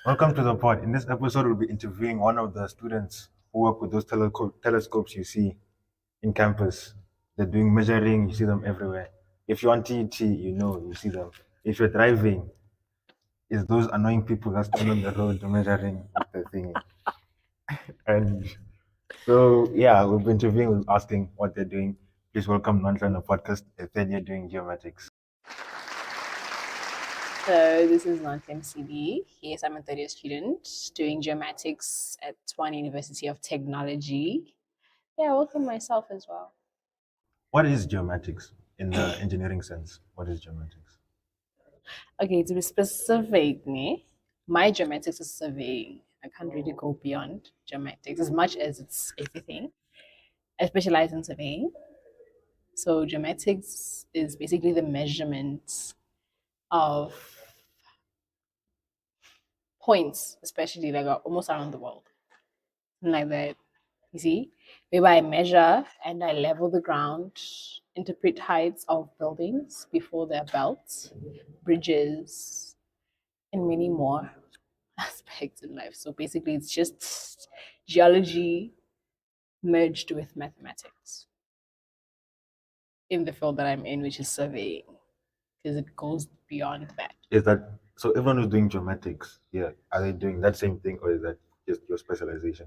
Welcome to the pod. In this episode, we'll be interviewing one of the students who work with those telescopes you see in campus. They're doing measuring, you see them everywhere. If you're on TET, you see them. If you're driving, it's those annoying people that stand on the road measuring with the thing. And so, yeah, we'll be interviewing, we'll be asking what they're doing. Please welcome Nontle on the podcast, a third year doing geomatics. So this is Nontle MCB. Yes, I'm a third year student doing geomatics at Swan University of Technology. Yeah, welcome myself as well. What is geomatics in the engineering sense? What is geomatics? Okay, to be specific, my geomatics is surveying. I can't really go beyond geomatics as much as it's everything. I specialize in surveying. So geomatics is basically the measurement of points, especially like almost around the world. Like that. You see, whereby I measure and I level the ground, interpret heights of buildings before they're built, bridges, and many more aspects in life. So basically, it's just geology merged with mathematics in the field that I'm in, which is surveying, because it goes beyond that. Is that so? Everyone who's doing geomatics, yeah, are they doing that same thing, or is that just your specialization?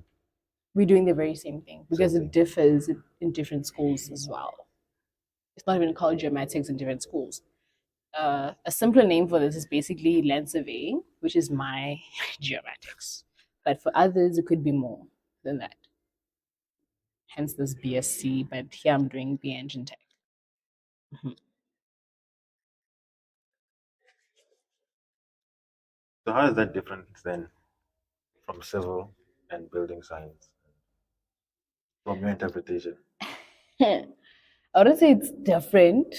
We're doing the very same thing because Same it differs in different schools as well. It's not even called geomatics in different schools. A simpler name for this is basically land surveying, which is my geomatics. But for others, it could be more than that. Hence this BSc, but here I'm doing B Engine Tech. Mhm. So how is that different then from civil and building science? From your interpretation, I wouldn't say it's different.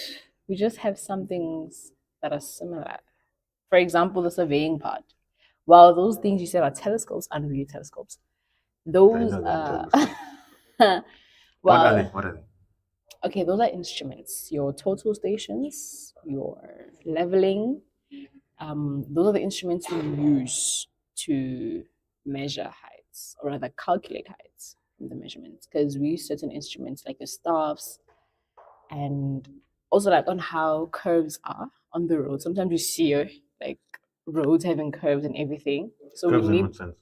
We just have some things that are similar. For example, the surveying part. While those things you said are telescopes, aren't really telescopes. I Those know that are telescope. What are they? well, What are they? okay, those are instruments. Your total stations, your leveling. Those are the instruments we use to measure heights, or rather calculate heights from the measurements. Because we use certain instruments like the staffs, and also like on how curves are on the road. Sometimes you see like roads having curves and everything. So we Curves in need what sense?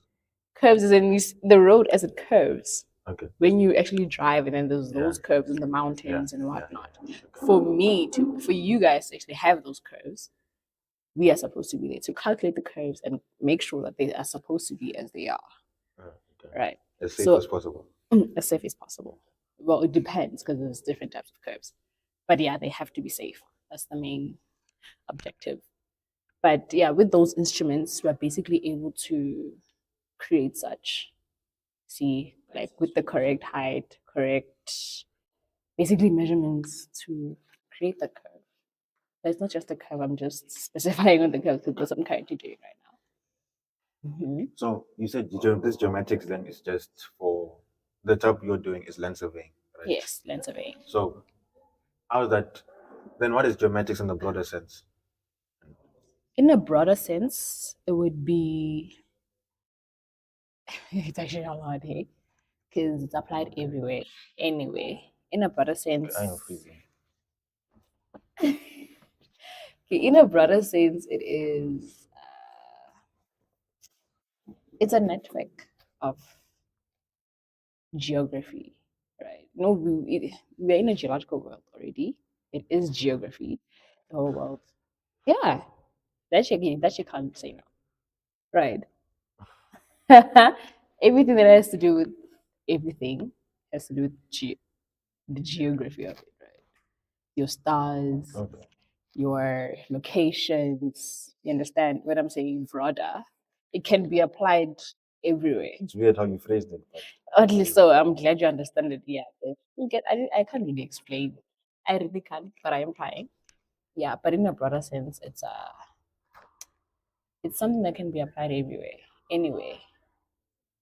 curves as in the road as it curves Okay. when you actually drive, and then there's Yeah. those curves in the Yeah. mountains and Yeah. whatnot. Okay. For you guys to actually have those curves, we are supposed to be there to calculate the curves and make sure that they are supposed to be as they are, Okay. right? As safe So as possible. as safe as possible. Well, it depends because there's different types of curves, but yeah, they have to be safe. That's the main objective. But yeah, with those instruments, we're basically able to create such, see, like with the correct height, correct, basically measurements to create the curve. But it's not just a curve, I'm just specifying on the curve because that's what I'm currently doing right now. So you said this geomatics then is just for the job you're doing is land surveying, right? Yes, land surveying. So how is that? Then what is geomatics in the broader sense? In a broader sense, it would be, it's actually a lot, hey, because it's applied everywhere. Anyway, in a broader sense, I am freezing. in a broader sense, it's a network of geography, right? No, we're in a geological world already. It is geography, the whole world. Yeah, that you can't say no, right? Everything that has to do with everything has to do with the geography of it, right? Your stars, Okay. your locations. You understand what I'm saying? Broader, it can be applied everywhere. It's weird how you phrased it, but At least so I'm glad you understand it. Yeah, but you get. I can't really explain. I really can't, but I am trying. Yeah, but in a broader sense, it's something that can be applied everywhere, anyway,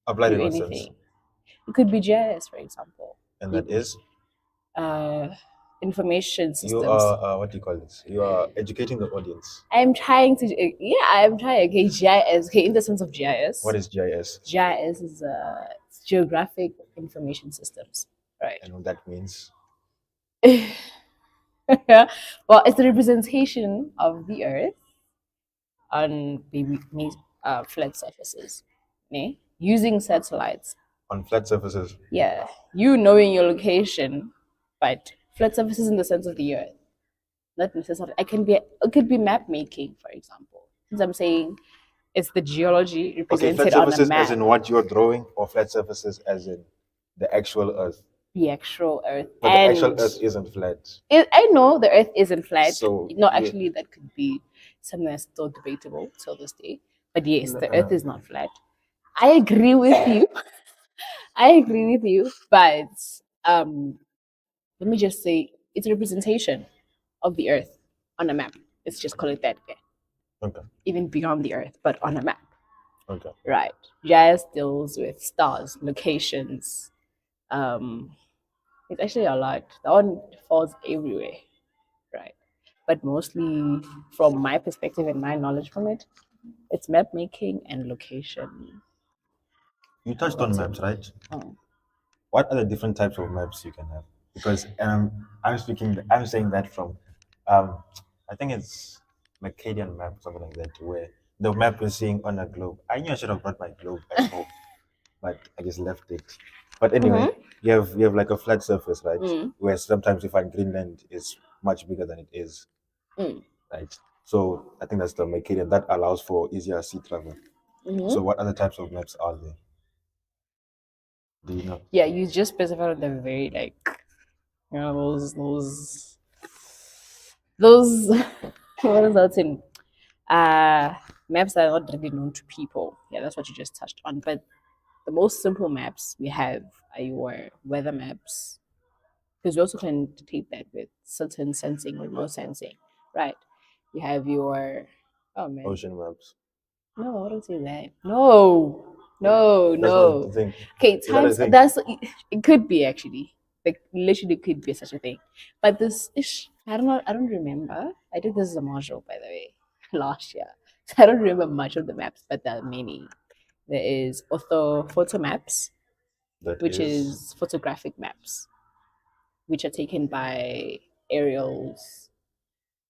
applied in to what sense? anything. It could be GIS, for example. And that is Uh, Information Systems. You are what do you call this? You are educating the audience. I'm trying to, I'm trying. Okay, GIS. Okay, in the sense of GIS. What is GIS? GIS is Geographic Information Systems, right? And what that means? Well, it's the representation of the Earth on flat surfaces, using satellites. On flat surfaces. Yeah, you knowing your location, but flat surfaces in the sense of the Earth, not necessarily. It could be map making, for example. Since I'm saying it's the geology Okay, represented flat on a surfaces map. as in what you're drawing, or flat surfaces as in the actual Earth. The actual Earth. But the actual Earth isn't flat. I know the Earth isn't flat. So no, actually, that could be something that's still debatable till this day. But yes, the Earth is not flat. I agree with you. I agree with you. But let me just say, it's a representation of the Earth on a map. Let's just call it that. Okay. Even beyond the Earth, but on a map. Okay. Right. GIS deals with stars, locations. It's actually a lot. That one falls everywhere, right? But mostly, from my perspective and my knowledge from it, it's map making and location. You touched on maps, right? Oh. What are the different types of maps you can have? Because I'm saying that from, I think it's Mercator map, something like that, where the map you're seeing on a globe. I knew I should have brought my globe back home, but I just left it. But anyway, you have like a flat surface, right? Where sometimes you find Greenland is much bigger than it is, right? So I think that's the Mercator that allows for easier sea travel. So what other types of maps are there? Do you know? Yeah, you just specified on the very those what is that in maps that are not really known to people. Yeah, that's what you just touched on. But the most simple maps we have are your weather maps, because you also can dictate that with certain sensing, remote sensing, right? You have your Ocean maps. No, I don't say that. No. That's the thing. Okay, times it could be actually. Like literally could be such a thing. But this ish, I don't know, I don't remember. I did this as a module, by the way, last year. So I don't remember much of the maps, but there are many. There is photo maps, which is photographic maps, which are taken by aerials.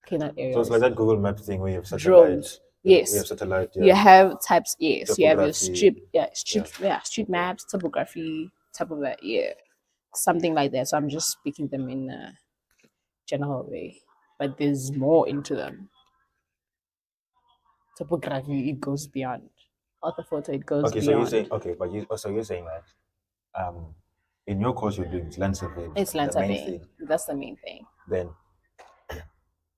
Okay, not aerials. So it's like that Google Maps thing where you have satellite. Drones. Yes. We have satellite. Yeah. You have types. Yes. You have your Topography. street maps, topography, type of that. Yeah, something like that. So I'm just speaking them in a general way, but there's more into them. Topography, it goes beyond. Orthophoto, it goes Okay, beyond. so you're saying but you're saying that in your course you're doing land surveying. It's land surveying. That's the main thing. Then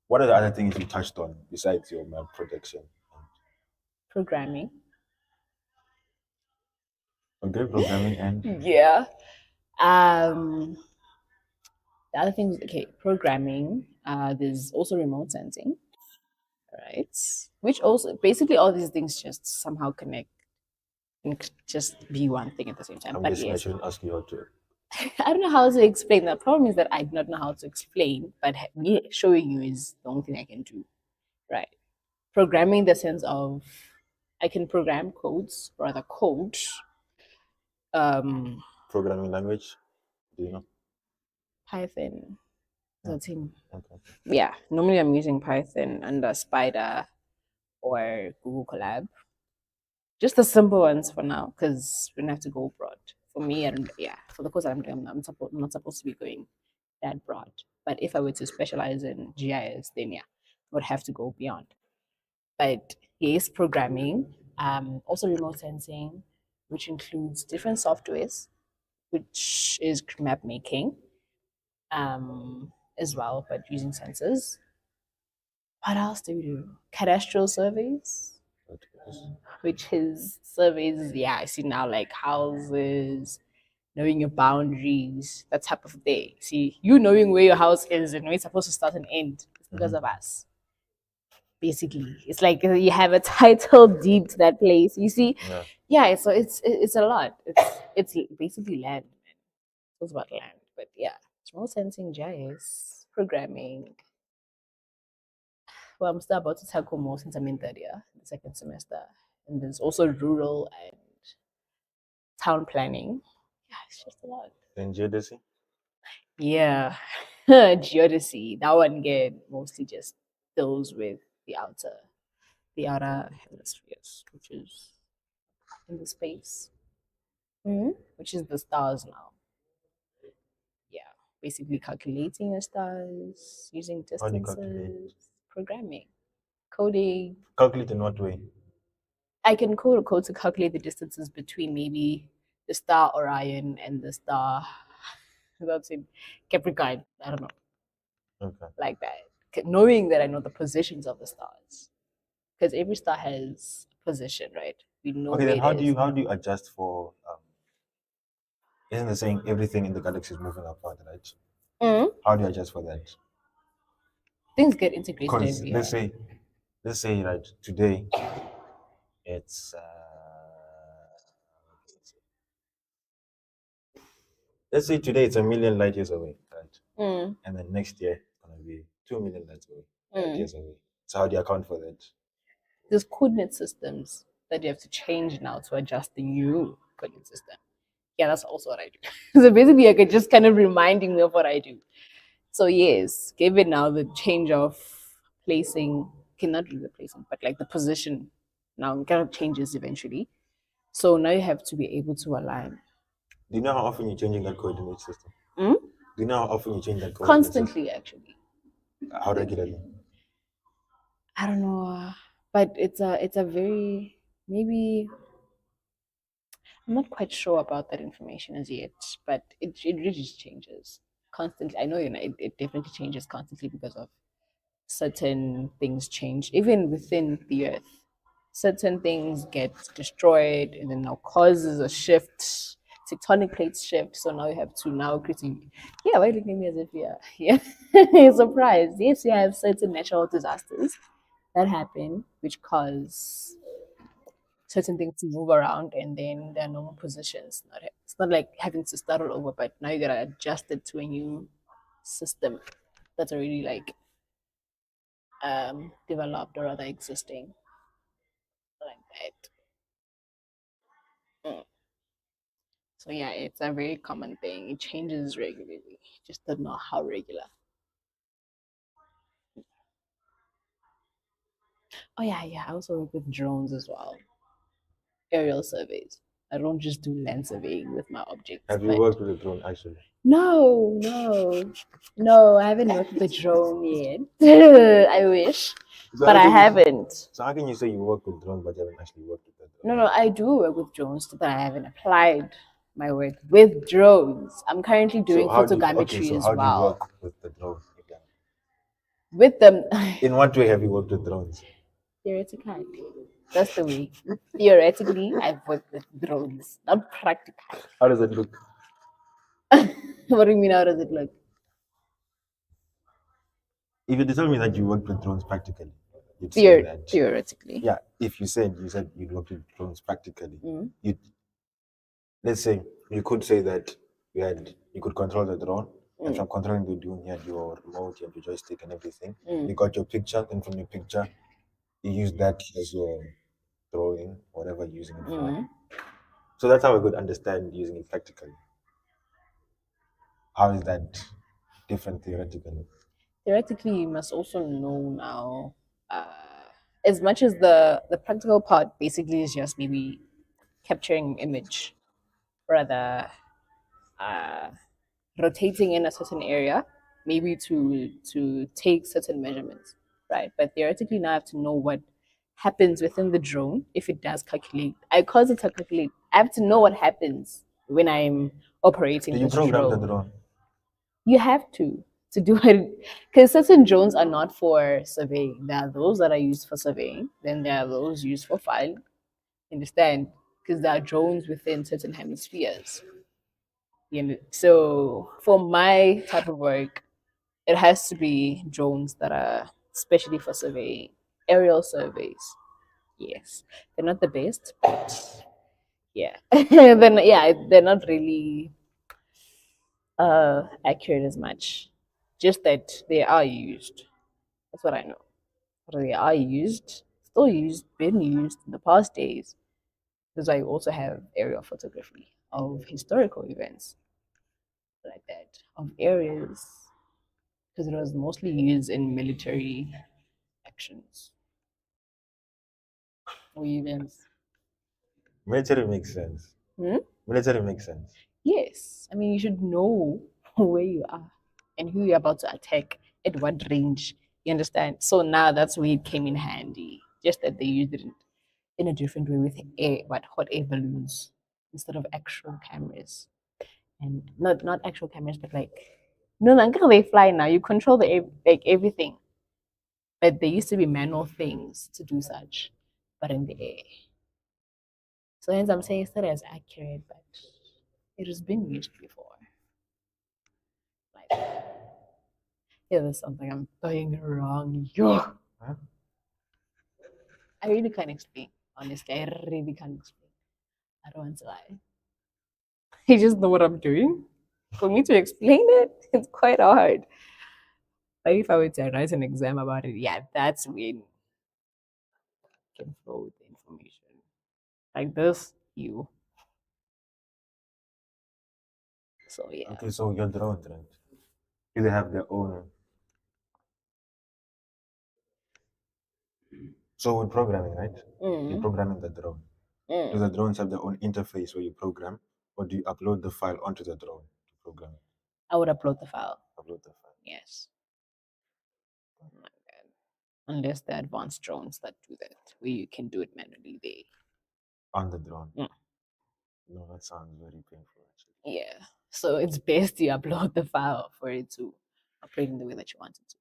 what are the other things you touched on besides your map protection? Programming. Okay, programming and yeah. The other things, okay, programming. There's also remote sensing, right? Which also basically all these things just somehow connect and just be one thing at the same time. I'm but guessing yes, I shouldn't ask you how to. I don't know how to explain. The problem is that I do not know how to explain, but me showing you is the only thing I can do, right? Programming in the sense of I can program codes, rather code. Programming language, do you know? Python. Okay. Yeah, normally I'm using Python under Spider or Google Colab. Just the simple ones for now, because we don't have to go broad. For me, for the course that I'm doing, I'm not supposed to be going that broad. But if I were to specialize in GIS, then yeah, I would have to go beyond. But yes, programming, also remote sensing, which includes different softwares, which is map making, as well, but using sensors. What else do we do? Cadastral surveys, which is surveys, yeah, I see now, like houses, knowing your boundaries, that type of thing. See, you knowing where your house is and where it's supposed to start and end, it's because of us. Basically, it's like you have a title deed to that place. You see, yeah. So it's a lot. It's basically land. It's about land, but yeah, remote sensing GIS. programming. Well, I'm still about to tackle more since I'm in third year, the second semester. And there's also rural and town planning. Yeah, it's just a lot. Then Geodesy. Yeah. Geodesy. That one get mostly just deals with the outer hemispheres, which is in the space. Which is the stars now. Yeah. Basically calculating the stars, using How do you calculate? distances, programming, coding. Calculate in what way? I can code a code to calculate the distances between maybe the star Orion and the star that's in Capricorn. I don't know, Okay. like that. Knowing that I know the positions of the stars, because every star has a position, right? We know Okay, where then it how do is. you adjust for isn't it saying everything in the galaxy is moving apart, right? How do you adjust for that? Things get integrated Because every year. let's say right today it's let's say today it's 1,000,000 light years away, right? And then next year it's gonna be 2,000,000 light years away. So how do you account for that? There's coordinate systems that you have to change now to adjust the new coordinate system. Yeah, that's also what I do. So basically, I could just kind of reminding me of what I do. So yes, given now the change of placing, okay, not really the placing, but like the position now kind of changes eventually. So now you have to be able to align. Do you know how often you're changing that coordinate system? Hmm? Do you know how often you change that coordinate system? Constantly, actually. How regularly? I don't know, but it's a very maybe I'm not quite sure about that information as yet, but it really just changes constantly. I know it definitely changes constantly because of certain things change, even within the earth. Certain things get destroyed and then now causes a shift, tectonic plates shift. So now you have to now creating, yeah, why are you looking at me as if yeah, you're surprised. Yes, you have certain natural disasters that happen, which cause certain things to move around and then there are normal positions. It's not like having to start all over, but now you gotta adjust it to a new system that's already like developed or rather existing like that. Mm. So yeah, it's a very common thing. It changes regularly. Just don't know how regular. Oh yeah. I also work with drones as well. Aerial surveys. I don't just do land surveying with my objects. Have you but worked with a drone actually? No, I haven't worked with a drone yet. I wish, So but how I can you- haven't. So how can you say you work with drones but you haven't actually worked with a drone? No, I do work with drones, but I haven't applied my work with drones. I'm currently doing So how do you, photogrammetry as how do you well. work with the drone? With them, In what way have you worked with drones? theoretically, that's the way. Theoretically, I've worked with drones, not practically. How does it look? What do you mean? How does it look? If you tell me that you worked with drones practically, you'd say that. Theoretically. Yeah, if you said you'd worked with drones practically, Mm. you'd let's say you could say that you could control the drone, and from controlling the drone you had your remote, you had your joystick and everything. You got your picture, and from your picture you use that as your drawing, whatever you're using it for. So that's how I could understand using it practically. How is that different theoretically? Theoretically, you must also know now. As much as the practical part basically is just maybe capturing image, rather rotating in a certain area, maybe to take certain measurements, right? But theoretically, now I have to know what happens within the drone if it does calculate. I cause it to calculate. I have to know what happens when I'm operating Do you this program the drone. drone? You have to do it because certain drones are not for surveying. There are those that are used for surveying. Then there are those used for filing. Understand? Because there are drones within certain hemispheres. So for my type of work, it has to be drones that are especially for surveying, aerial surveys. Yes, they're not the best, but yeah, then yeah, they're not really accurate as much. Just that they are used. That's what I know. But they are used, still used, been used in the past days. Because I also have aerial photography of historical events like that, of areas, because it was mostly used in military actions or events. Military makes sense. Hmm? Military makes sense. Yes, I mean, you should know where you are and who you're about to attack at what range. You understand? So now that's where it came in handy. Just that they used it in a different way with hot air balloons instead of actual cameras, and not actual cameras, but like no, until they fly now, you control the like everything. But there used to be manual things to do such, but in the air. So hence I'm saying it's not as accurate, but it has been used before. Like, yeah, there's something I'm doing wrong. Yo, Huh? I really can't explain. Honestly, I really can't explain. I don't want to lie. I just know what I'm doing. For me to explain it, it's quite hard. Like if I were to write an exam about it, yeah, that's when I can flow with the information. Like this, you. So yeah. Okay, so your drone, right? Do they have their own? So with programming, right? You're Mm, programming the drone. Do mm. the drones have their own interface where you program, or do you upload the file onto the drone to program it? I would upload the file. Upload the file Yes. Oh my God. Unless the advanced drones that do that, where you can do it manually, they. on the drone. Mm. No, that sounds very painful, actually. Yeah. So it's best you upload the file for it to operate in the way that you want it to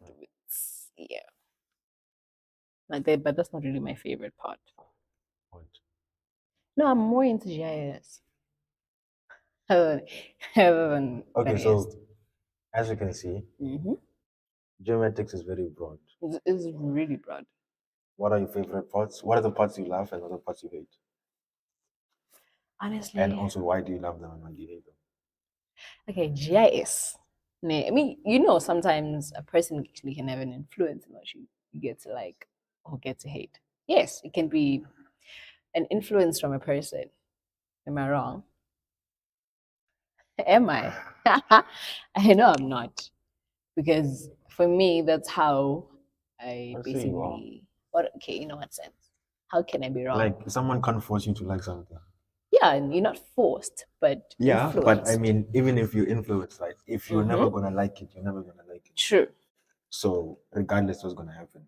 do it. Yeah. Like that, but that's not really my favorite part. What? No, I'm more into GIS other than the Okay, rest. so as you can see, Mm-hmm. geomatics is very broad. It's really broad. What are your favorite parts? What are the parts you love and what are the parts you hate? And Honestly, also, why do you love them and why do you hate them? okay, GIS. I mean, you know, sometimes a person actually can have an influence on what you get to like or get to hate. Yes, it can be an influence from a person. Am I wrong? Am I? I know I'm not. Because for me, that's how I I see you are. basically, what, okay, in what sense? How can I be wrong? Like, someone can't force you to like something. Yeah, and you're not forced, but Yeah, but I influenced. mean, even if you're influenced, right? If you're never Mm-hmm. gonna like it, you're never gonna like it. True. So, regardless, what's gonna happen?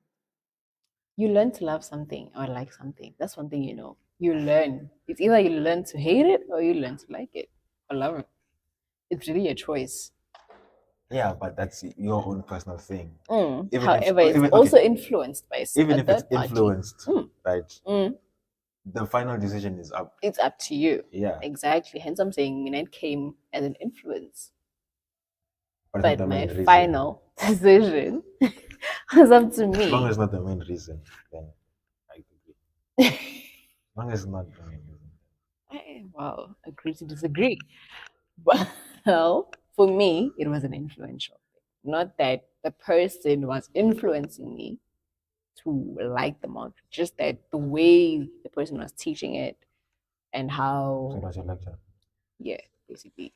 You learn to love something or like something. That's one thing you know. You learn. It's either you learn to hate it or you learn to like it or love it. It's really a choice. Yeah, but that's your own personal thing. Mm. Even if, However, it's even also okay, influenced by even a if it's third party. influenced, Mm. right? Mm. The final decision is up. It's up to you. Yeah, Exactly. Hence, I'm saying Minette came as an influence. but it's not But the my main reason. final decision was up to As long me. as it's not the main reason, then I agree. As long as it's not the main reason. Well, agree to disagree. Well, for me, it was an influential thing. Not that the person was influencing me to like the module, just that the way the person was teaching it and So how, that's your lecture. yeah, basically.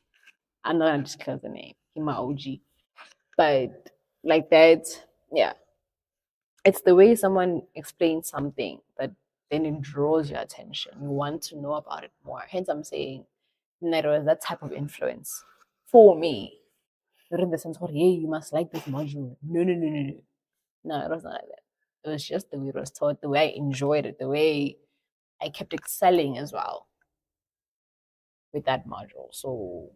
I'm not gonna disclose the name, he's my OG. But like that, yeah, it's the way someone explains something that then it draws your attention. You want to know about it more. Hence, I'm saying that was that type of influence for me. Not in the sense, of, hey, you must like this module. No, no, no, no, no. No, it was not like that. It was just the way it was taught, the way I enjoyed it, the way I kept excelling as well with that module. So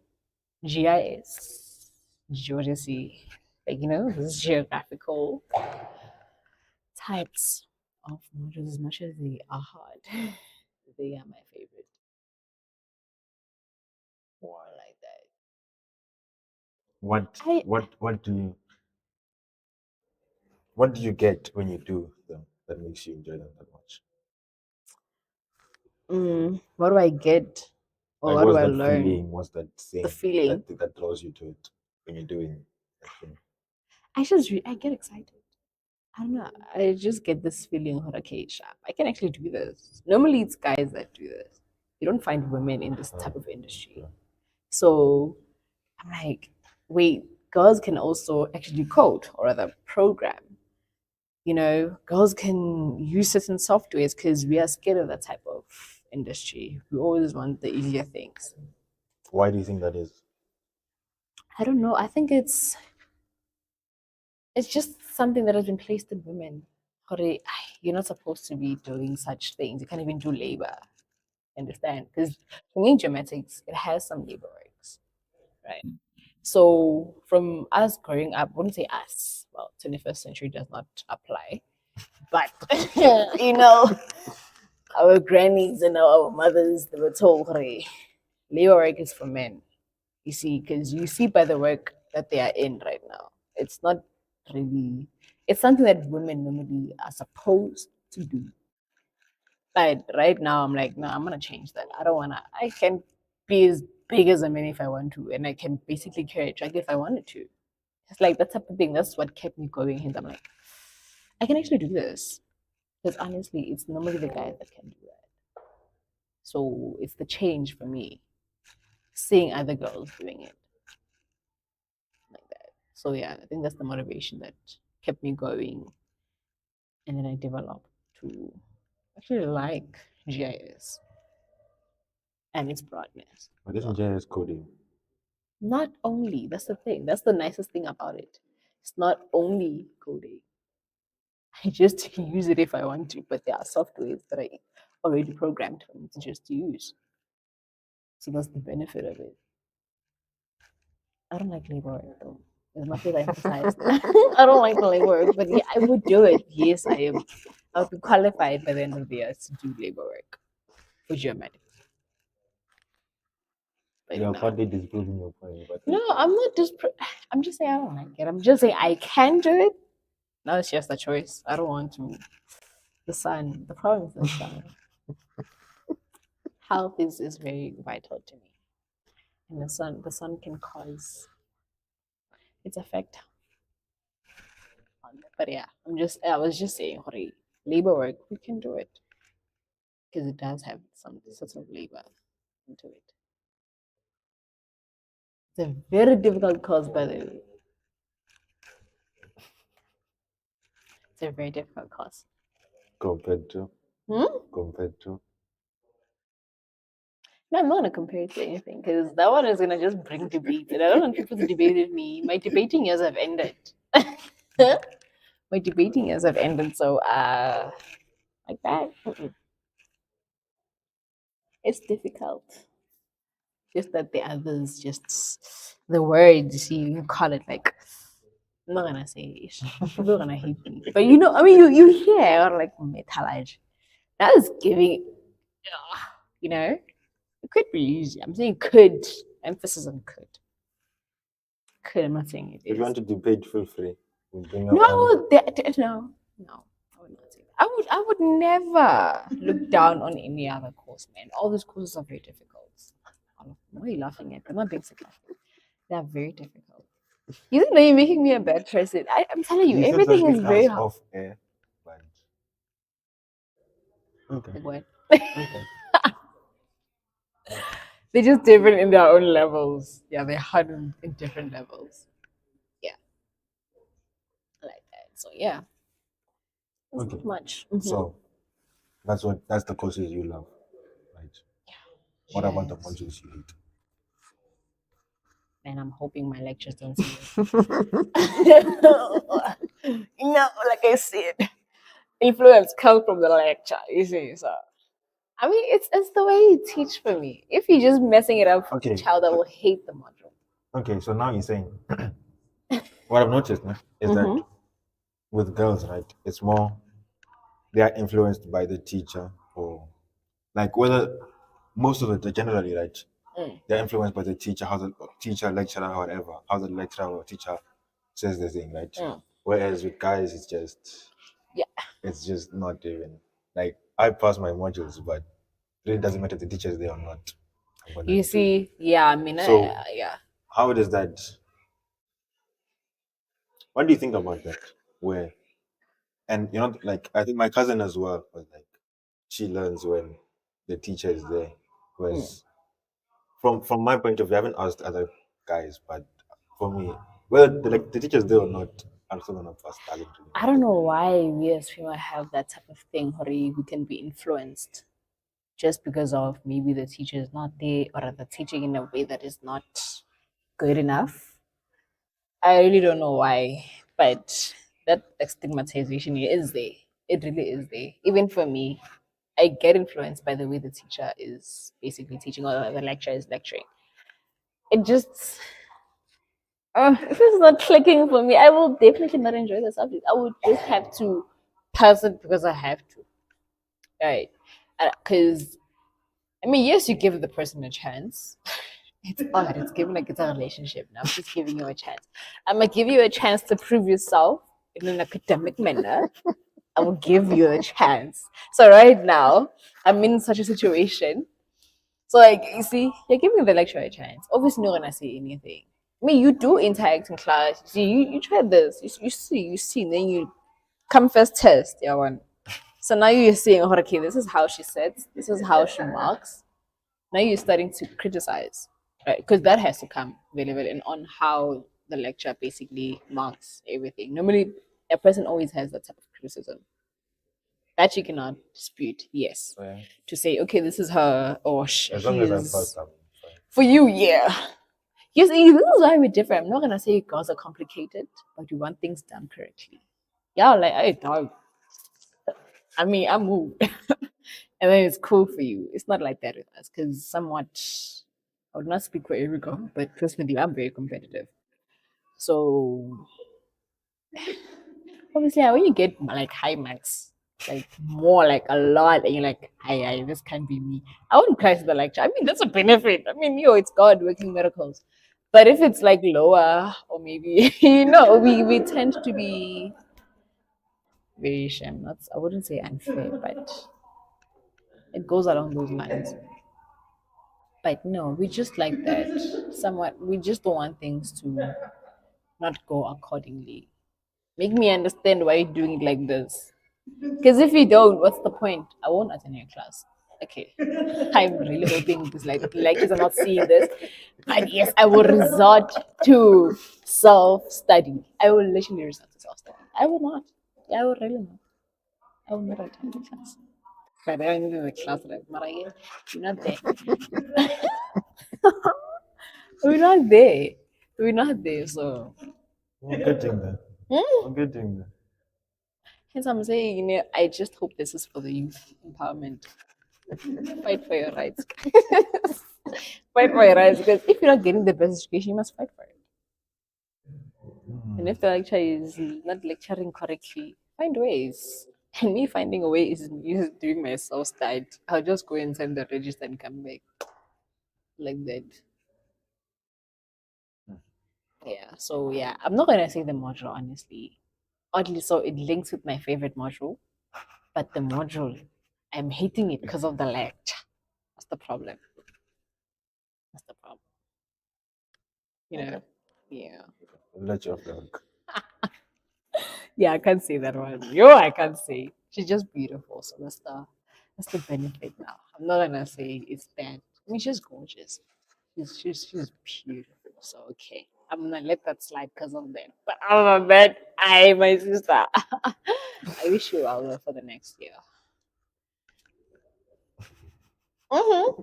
GIS, Geodesy, like this geographical types of modules, as much as they are hard, they are my favorite. More like that. What I what do you get when you do them that makes you enjoy them that much? what do I get? Or Like, what do what's I that learn? feeling? What's that thing feeling. that draws you to it when you're doing that thing? I get excited. I don't know. I just get this feeling of okay, sharp. I can actually do this. Normally, it's guys that do this. You don't find women in this type of industry. Yeah. So I'm like, wait, girls can also actually code or rather program. You know, girls can use certain softwares because we are scared of that type of industry. We always want the easier things. Why do you think that is? I don't know. I think it's just something that has been placed in women. Hore, you're not supposed to be doing such things. You can't even do labor. Understand? Because for me, geomatics, it has some labor works, right? So from us growing up, I wouldn't say us. Well, 21st century does not apply, but you know, our grannies and our mothers, they were told, "Hore, labor work is for men." You see, because you see by the work that they are in right now, it's not really. It's something that women normally are supposed to do. But right now, I'm like, no, I'm gonna change that. I don't wanna. I can be as big as a man if I want to, and I can basically carry a truck if I wanted to. It's like that type of thing. That's what kept me going. And I'm like, I can actually do this because honestly, it's normally the guys that can do that. So it's the change for me, seeing other girls doing it like that. So yeah, I think that's the motivation that kept me going, and then I developed to actually like GIS and its broadness. But isn't JS coding? Not only, that's the thing, that's the nicest thing about it. It's not only coding. I just use it if I want to, but there are softwares that are already programmed for me to just use. So that's the benefit of it. I don't like labor work though. As much as I emphasize, I don't like the labor work, but yeah, I would do it. Yes, I am. I would be qualified by the end of the year to do labor work for geomatics. But You're no. partly disproving your point, but No, I'm not just. I'm just saying I don't like it. I'm just saying I can do it. Now it's just a choice. I don't want to. The sun. The problem is the sun. Health is very vital to me, and the sun can cause its effect on it. But yeah, I was just saying, hurry, labor work, we can do it because it does have some sort of labor into it. It's a very difficult course, by the way. It's a very difficult course. compared to Hmm? compared to No, I'm not gonna compare it to anything because that one is gonna just bring debate, and I don't want people to debate with me. My debating years have ended. My debating years have ended, so like that. It's difficult. Just that the others, just the words you call it like. I'm not gonna say it. People are gonna hate me, but you know, I mean, you hear or like metallage. That is giving, you know, it could be easy. I'm saying could. Emphasis on could. Could. I'm not saying it if is. you want to debate, feel free. We'll bring up No, no. I would not say that. I would never look down on any other course, man. All these courses are very difficult. What are you laughing at? I'm not being sarcastic. They are very difficult. You know you're making me a bad person. I'm telling you, You said everything is something very else hard. off air, but okay. Like what? Okay. They're just different in their own levels. Yeah, they're hard in different levels. Yeah, I like that. So yeah, that's Okay. not much. So that's the courses you love, right? What about the Yes. modules you hate? And I'm hoping my lectures don't see it. No, like I said, influence comes from the lecture. You see, so I mean, it's the way you teach for me. If you're just messing it up for Okay. the child, I will hate the module. Okay, so now you're saying what I've noticed is that with girls, right, it's more they are influenced by the teacher or like whether most of it generally, right? Mm. They're influenced by the teacher, how the teacher, lecturer, whatever, how the lecturer or teacher says the thing, right? Whereas with guys, Yeah. it's just not even like I pass my modules, but it really doesn't matter if the teacher is there or not. I'm gonna You do. see, yeah, I mean, So yeah. how does that? What do you think about that? Where and like I think my cousin as well was like she learns when the teacher is there. Mm. Whereas from my point of view, I haven't asked other guys, but for me, whether the teacher's there or not, I'm still gonna pass talent to I don't know why we as female have that type of thing, Hori, we can be influenced just because of maybe the teacher is not there or the teaching in a way that is not good enough. I really don't know why, but that stigmatization is there. It really is there. Even for me, I get influenced by the way the teacher is basically teaching or the lecturer is lecturing. It just, if it's not clicking for me, I will definitely not enjoy the subject. I would just have to pass it because I have to, right? Because I mean, yes, you give the person a chance. It's odd. It's given like it's a relationship now. I'm just giving you a chance. I'm gonna give you a chance to prove yourself in an academic manner. I will give you a chance. So right now, I'm in such a situation. So like you see, you're giving the lecturer a chance. Obviously, not gonna say anything. I mean, you do interact in class. You try this. You see, and then you come first test. Yeah, one. So now you're saying, oh, okay, this is how she sits. This is how she marks. Now you're starting to criticize, right? Because that has to come very well and on how the lecture basically marks everything. Normally, a person always has that type of criticism that you cannot dispute. Yes, yeah. to say, okay, this is her or As he long as I is pass, I'm fine. for you. Yeah. You see, this is why we're different. I'm not gonna say girls are complicated, but we want things done correctly. Yeah, like I dog. I mean, I'm moved. And then it's cool for you. It's not like that with us because somewhat, I would not speak for every girl, but personally, I'm very competitive. So obviously, when you get like high marks, like more like a lot, and you're like, this can't be me. I wouldn't cry to the lecture. I mean, that's a benefit. I mean, it's God working miracles. But if it's like lower, or maybe we tend to be very shame. Not I wouldn't say unfair, but it goes along those lines. But no, we just like that. Somewhat, we just don't want things to not go accordingly. Make me understand why you're doing it like this. Because if you don't, what's the point? I won't attend your class. Okay. I'm really hoping this like are not seeing this. But yes, I will resort to self-study. I will literally resort to self-study. I will not. Yeah, I will really not. I will not attend the class. But I don't know the class like Mariah. You're not there. We're not there. We're not there. So We're getting there. hmm? We're getting there. Hence I'm saying, I just hope this is for the youth empowerment. Fight for your rights. Fight for your rights because if you're not getting the best education, you must fight for it. And if the lecturer is not lecturing correctly, find ways. And me finding a way is me doing my self study. I'll just go and send the register and come back like that. Yeah. So yeah, I'm not gonna say the module honestly. Oddly, so it links with my favorite module, but the module, I'm hating it because of the lecture. That's the problem. That's the problem. Yeah. Let you off the hook. Yeah, I can't say that one. Yo, I can't say. She's just beautiful. So that's the benefit now. I'm not gonna say it's bad. I mean, she's gorgeous. She's beautiful. So okay, I'm gonna let that slide because of that. But other than that, my sister. I wish you well for the next year. Mm-hmm.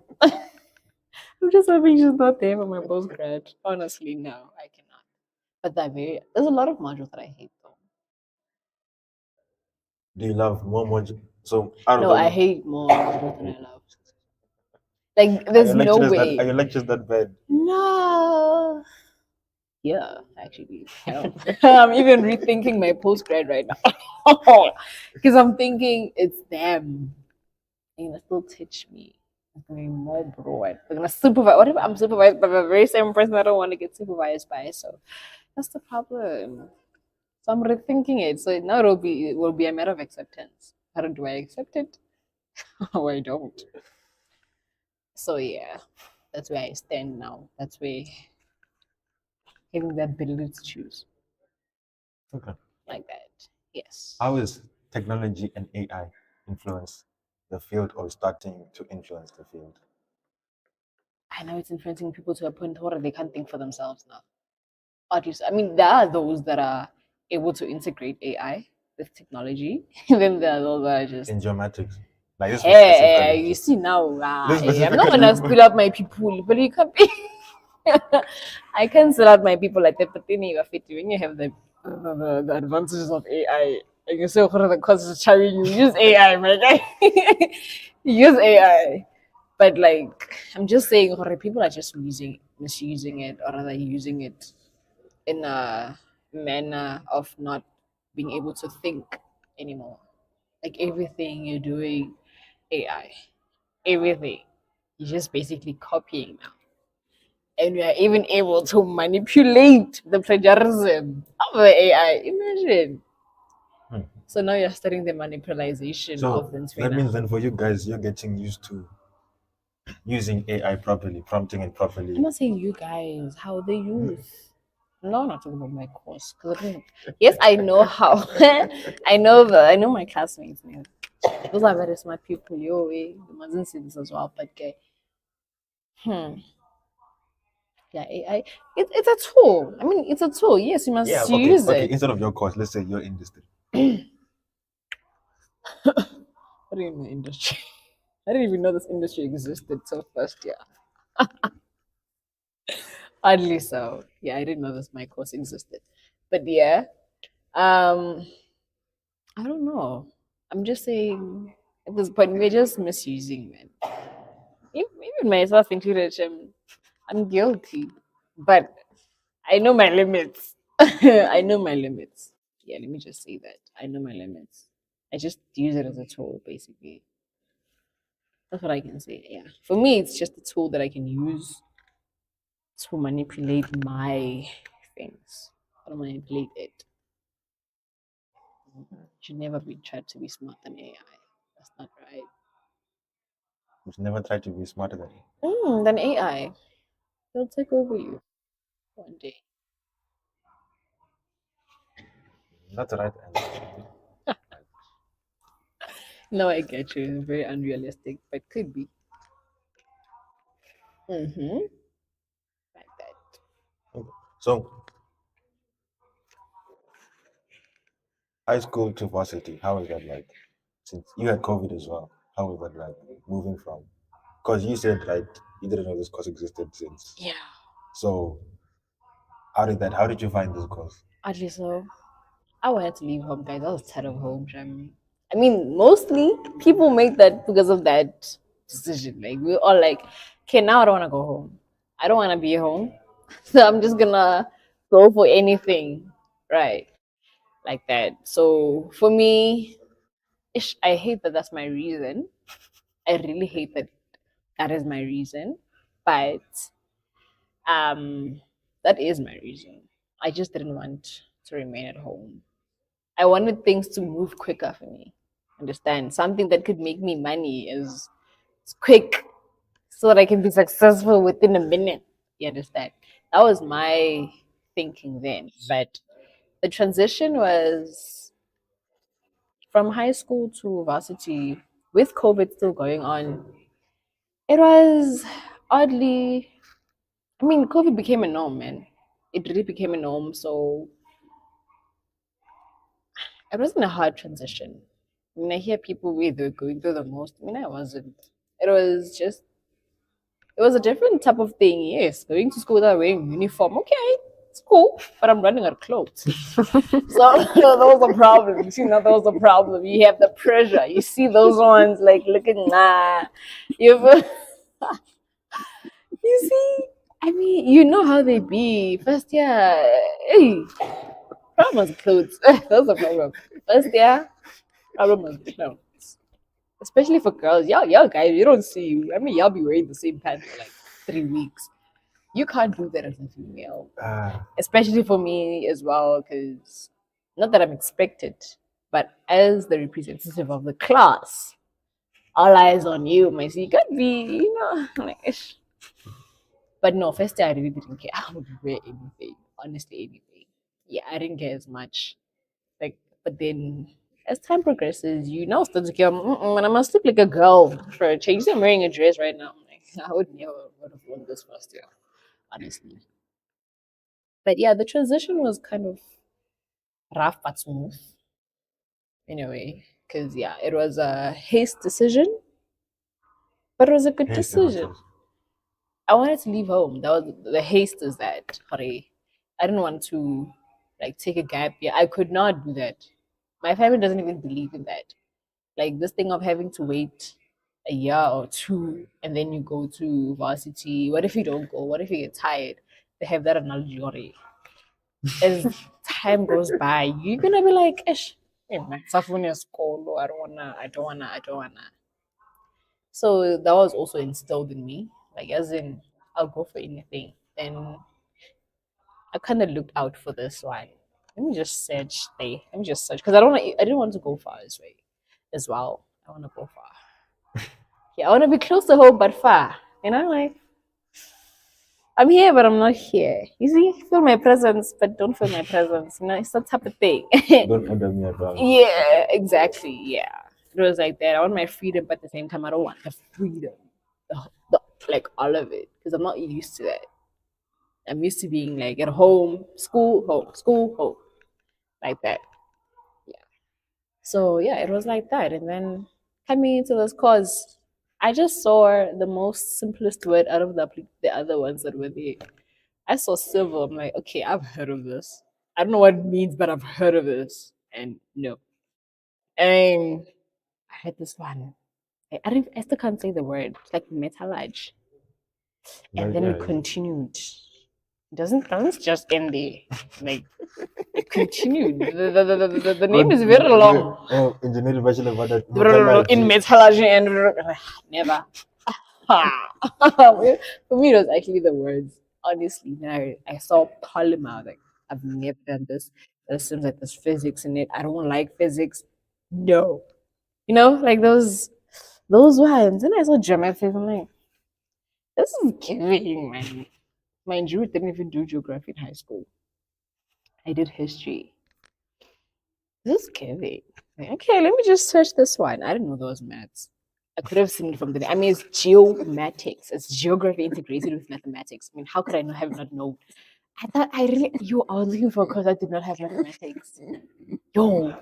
I'm just hoping she's not there for my postgrad. Honestly, no, I cannot. But there's a lot of modules that I hate though. Do you love more modules? So out of No, I them, hate more modules than I love. Like, are there's your no lecturers that are way. your lectures that bad? No. Yeah, actually. Hell. I'm even rethinking my postgrad right now. Because I'm thinking it's them. They're gonna still teach me. It's gonna be more broad. They're gonna supervise. What if I'm supervised by the very same person I don't want to get supervised by? So that's the problem. So I'm rethinking it. So now it will be a matter of acceptance. How do I accept it? Oh, I don't. So yeah. That's where I stand now. That's where having the ability to choose Okay. like that. Yes. How is technology and AI influence the field or starting to influence the field? I know it's influencing people to a point where they can't think for themselves now. At least, I mean, there are those that are able to integrate AI with technology, and then there are those that are just, In geomatics. Like this was hey, you specifically. see now, This I'm not gonna specifically. spill out my people, but you can't be. I can spill out my people like that, but then you when you have the advantages of AI, and you say, what are the causes of charity? You use AI, my guy. You use AI. But like, I'm just saying, people are just misusing it, or rather using it in a manner of not being able to think anymore. Like everything you're doing, AI, everything. You're just basically copying now. And we are even able to manipulate the plagiarism of the AI. Imagine. Hmm. So now you're studying the manipulation of the So that Ntwena. means then for you guys, you're getting used to using AI properly, prompting it properly. I'm not saying you guys, how they use. No, I'm not talking about my course. Yes, I know how. I know my classmates. Man. Those are very smart people. Yo, the Mazin students as well. But hmm, yeah, AI. It's a tool. I mean, it's a tool. Yes, you Yeah, must okay, use okay. it. Instead of your course, let's say your industry. What do you mean industry? I didn't even know this industry existed till first year. Oddly so. Yeah, I didn't know this my course existed. But yeah, um, I don't know. I'm just saying at this point we're just misusing man. Even myself included, I'm guilty. But I know my limits. I know my limits. Yeah, let me just say that. I know my limits. I just use it as a tool, basically. That's what I can say. Yeah. For me, it's just a tool that I can use to manipulate my things. I don't manipulate it. Should never be tried to be smart than AI. That's not right. You should never try to be smarter than it. Than AI. They'll take over you one day. That's the right answer. No, I get you. It's very unrealistic, but could be. Mm-hmm. Like that. Okay. So, high school to varsity, how was that like? Since you had COVID as well, how was that like moving from? Because you said right, you didn't know this course existed since. Yeah. So, how did you find this course? Actually, so I wanted to leave home, guys. I was tired of home. I mean, mostly people make that because of that decision. Like we're all like, okay, now I don't want to go home. I don't want to be home, so I'm just gonna go for anything, right? Like that. So for me, I hate that that's my reason. I really hate that that is my reason, but um, that is my reason. I just didn't want to remain at home. I wanted things to move quicker for me. Understand? Something that could make me money is quick so that I can be successful within a minute. You understand? That was my thinking then. But the transition was from high school to varsity with COVID still going on. It was oddly, I mean, COVID became a norm, man. It really became a norm. So it wasn't a hard transition. I mean, I hear people where they're going through the most. I mean, I wasn't. It was just, it was a different type of thing. Yes, going to school without wearing uniform. Okay, it's cool, but I'm running out of clothes. So that was a problem. You know, that was a problem. You have the pressure. You see those ones like looking, you've, you see, I mean, you know how they be. First year, hey, problem was clothes. That was a problem. First year, problem was clothes. Especially for girls. Y'all guys, you don't see you. I mean, y'all be wearing the same pants for like 3 weeks. You can't do that as a female. Ah, Especially for me as well, because not that I'm expected, but as the representative of the class, all eyes on you, my. So you can't be, like, ish. But no, first year I really didn't care. I would wear anything, honestly, anything. Yeah, I didn't care as much. Like, but then as time progresses, you now start to care. And I must look like a girl for a change. I'm wearing a dress right now. Like, I would never would have worn this first year, honestly. But yeah, the transition was kind of rough but smooth in a way. Because yeah, it was a haste decision, but it was a good Haste in what decision. sense? I wanted to leave home. That was the haste is that, hurry. I didn't want to like take a gap year. I could not do that. My family doesn't even believe in that. Like this thing of having to wait a year or two and then you go to varsity. What if you don't go? What if you get tired? They have that analogy already. As time goes by, you're gonna be like, Ish, school. I don't wanna. So that was also instilled in me. Like as in I'll go for anything. And I kinda looked out for this one. Let me just search there. Let me just search because I didn't want to go far this way as well. I wanna go far. Yeah, I want to be close to home but far. You know, like I'm here but I'm not here. You see, feel my presence but don't feel my presence. You know, it's that type of thing. Don't order me around. Yeah, exactly. Yeah, it was like that. I want my freedom, but at the same time, I don't want the freedom, the like all of it, because I'm not used to that. I'm used to being like at home, home, like that. Yeah. So yeah, it was like that, and then coming into this course, I just saw the most simplest word out of the other ones that were there. I saw civil. I'm like, okay, I've heard of this. I don't know what it means, but I've heard of this. And no. And I had this one. I still can't say the word. It's like metallurgy. And But then we yeah, continued. It doesn't just end there. Like it continued. The name is very long. engineering bachelor, but that In metallurgy. metallurgy and never. For me, it was actually the words. Honestly, now I saw polymer. Like I've never done this. It seems like there's physics in it. I don't like physics. No, like those ones. And I saw geometry. I'm like, this is giving, man. Mind you, I didn't even do geography in high school. I did history. This is giving. Like, okay, let me just search this one. I didn't know those maths. I could have seen it from the. I mean, it's geomatics. It's geography integrated with mathematics. I mean, how could I not have not known? I thought I was looking for a course that did not have mathematics. Yo.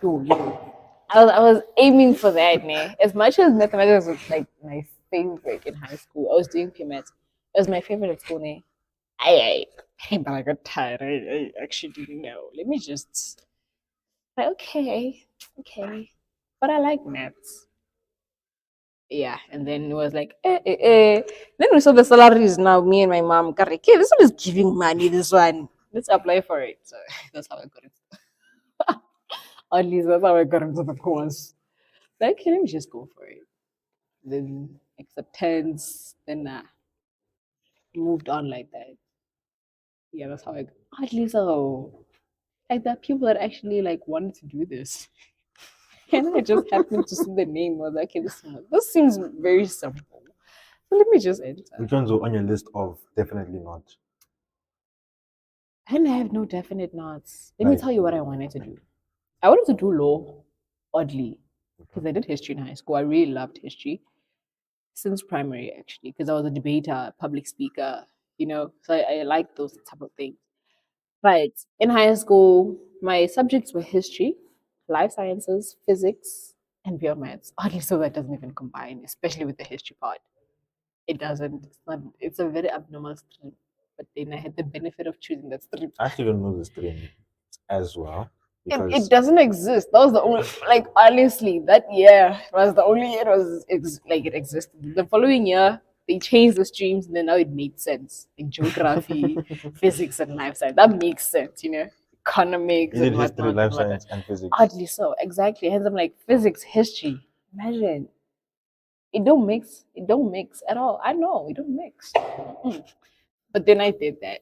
I was aiming for that, ne? As much as mathematics was like my favorite in high school, I was doing PMAT. It was my favorite at school, ne? But I got tired. I actually didn't know. Let me just like, okay. But I like maths. Yeah, and then it was like, Then we saw the salaries now. Me and my mom, "Kareke, this one is giving money. This one, let's apply for it." So that's how I got it. At least that's how I got into the course. Like, okay, let me just go for it. Then acceptance. Then moved on like that. Yeah, that's how I. At least like there are people that actually like wanted to do this, and I just happened to see the name. I was like, okay, this seems very simple. So let me just enter. Which ones were on your list of definitely not? And I have no definite notes. Let me Like, tell you what I wanted to do. I wanted to do law, oddly, because I did history in high school. I really loved history since primary, actually, because I was a debater, public speaker, so I like those type of things. But in high school, my subjects were history, life sciences, physics, and biomaths. Oddly, so that doesn't even combine, especially with the history part. It doesn't. It's not. It's a very abnormal stream. But then I had the benefit of choosing that stream. I actually don't know the stream as well It because doesn't exist. That was the only, like, honestly, that year was the only year it existed. The following year, they changed the streams, and then now it made sense. Like geography, physics, and life science. That makes sense, economics you did and history, whatnot and life whatnot. science, and physics. Oddly so, exactly. Hence, I'm like, physics, history. Imagine. It don't mix. It don't mix at all. I know, it don't mix. Mm-mm. But then I did that.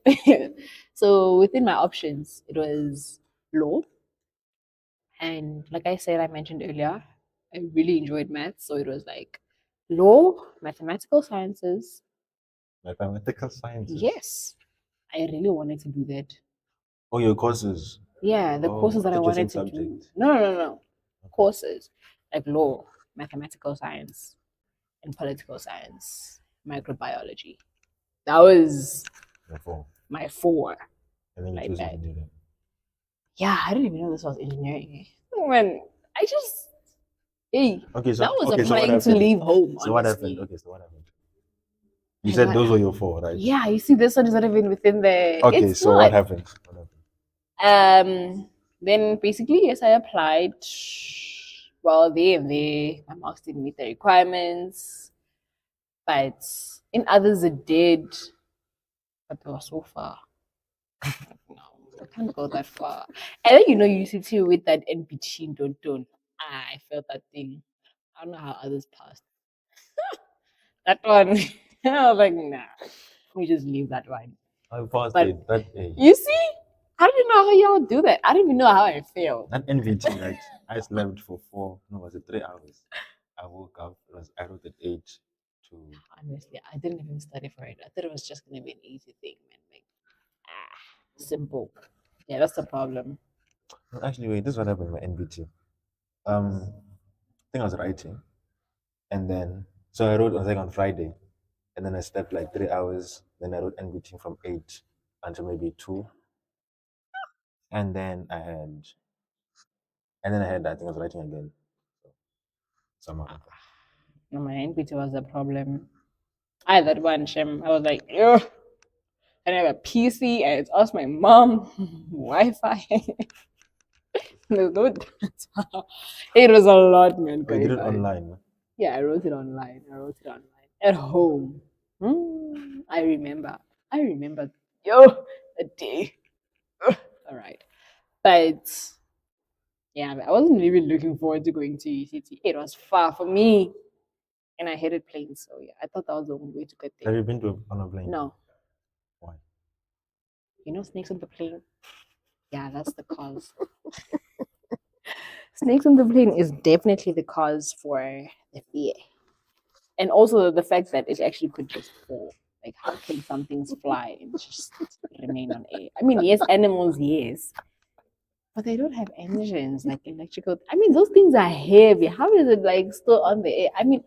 So within my options, it was law. And like I said, I mentioned earlier, I really enjoyed maths. So it was like law, mathematical sciences, Mathematical sciences. Yes, I really wanted to do that. Oh, your courses. Yeah, the Oh, courses that I thought you wanted said to do. subject. No. Courses like law, mathematical science, and political science, microbiology. That was Your four. my 4. And then you Like chose that. engineering. Yeah, I didn't even know this was engineering. When I just, hey, Okay, so that was what applying to happened? leave home. So what Honestly. happened? Okay, so what happened? You said those were your 4, right? Yeah, you see, this one is not even within the. Okay, It's so not. what happened? Then basically, yes, I applied. Well, my marks didn't meet the requirements, but in others it did. But they were so far. No, I can't go that far. And then you sit here with that NPT don't. I felt that thing. I don't know how others passed. That one, I was like, nah, we just leave that one. I passed But it that day. you see, I don't know how y'all do that. I don't even know how I failed. That NVT, right? I slept for 3 hours. I woke up, I wrote at 8 to. Honestly, I didn't even study for it. I thought it was just gonna be an easy thing, man. Like, simple. Yeah, that's the problem. Actually, wait, this is what happened with my NVT. I think I was writing, and then so I wrote on Friday, and then I slept like 3 hours. Then I wrote NVT from 8 until maybe 2, and then I had I think I was writing again. Somehow. No, my NPT was the problem. I had that one, Shem. I was like, ugh. And I have a PC, and it's asked my mom Wi-Fi. There's no data. It was a lot, man. Oh, you did it going on. online? Yeah, I wrote it online. At home. I remember. Yo, the day. Ugh. All right. But yeah, I wasn't even looking forward to going to UCT. It was far for me. And I hated planes. So yeah, I thought that was the only way to get there. Have you been on a plane? No. Why? Snakes on the plane? Yeah, that's the cause. Snakes on the plane is definitely the cause for the fear. And also the fact that it actually could just fall. Like, how can some things fly and just remain on air? I mean, yes, animals, yes. But they don't have engines, like electrical. I mean, those things are heavy. How is it like still on the air? I mean,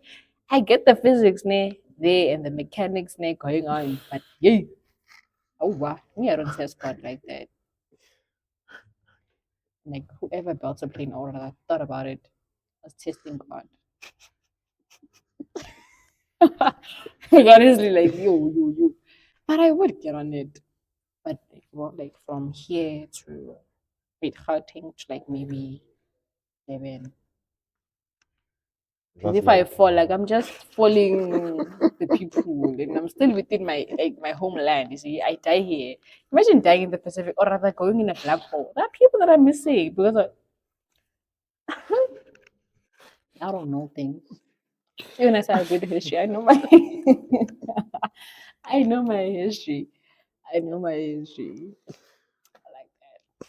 I get the physics there and the mechanics going on, but yeah. Oh wow, me, I don't test God like that. Like whoever built a plane or that thought about it was testing God. Like honestly, like you. But I would get on it. But like from here to Gauteng to like maybe 7. Because if I fall, like I'm just falling the people, and I'm still within my homeland. You see, I die here. Imagine dying in the Pacific, or rather going in a black hole. There are people that are missing because I don't know things. Even as I have good history, I know my I know my history. I know my history. I like that.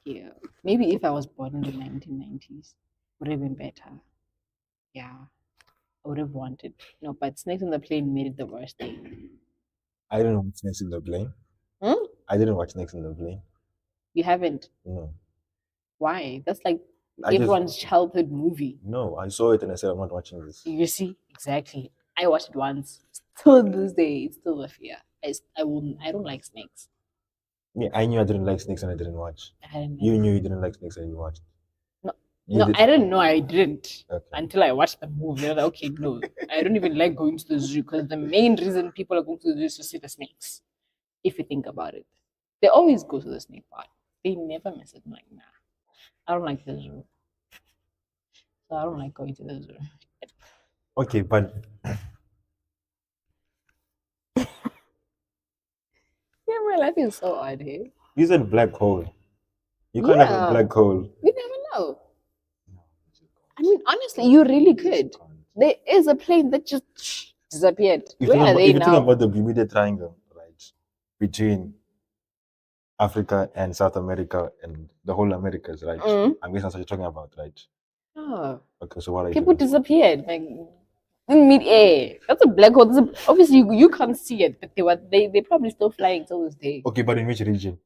Yeah. Maybe if I was born in the 1990s, would have been better. Yeah. I would have wanted. No, but snakes on the plane made it the worst thing. I didn't watch Snakes in the Plane. I didn't watch Snakes in the Plane. You haven't? No. Why? That's like everyone's childhood movie. No, I saw it and I said I'm not watching this. You see, exactly. I watched it once. Till this day, it's still a fear. I don't like snakes. Yeah, I knew I didn't like snakes and I didn't watch. You knew you didn't like snakes and you watched. No, I didn't know I didn't until I watched the movie. I was like, okay, no, I don't even like going to the zoo because the main reason people are going to the zoo is to see the snakes. If you think about it, they always go to the snake park. They never miss it. I'm like, nah, I don't like the zoo, so I don't like going to the zoo. Okay, but yeah, my life is so odd here. You said black hole. You can't have a black hole. You never know. I mean, honestly, you really could. There is a plane that just disappeared. Where are they now? If you think about the Bermuda Triangle, right, between Africa and South America and the whole Americas, right? I'm guessing that's what you're talking about, right? Oh. Okay, so what are you People disappeared. Like, in mid-air. That's a black hole. Obviously, you can't see it, but they probably still flying till this day. Okay, but in which region?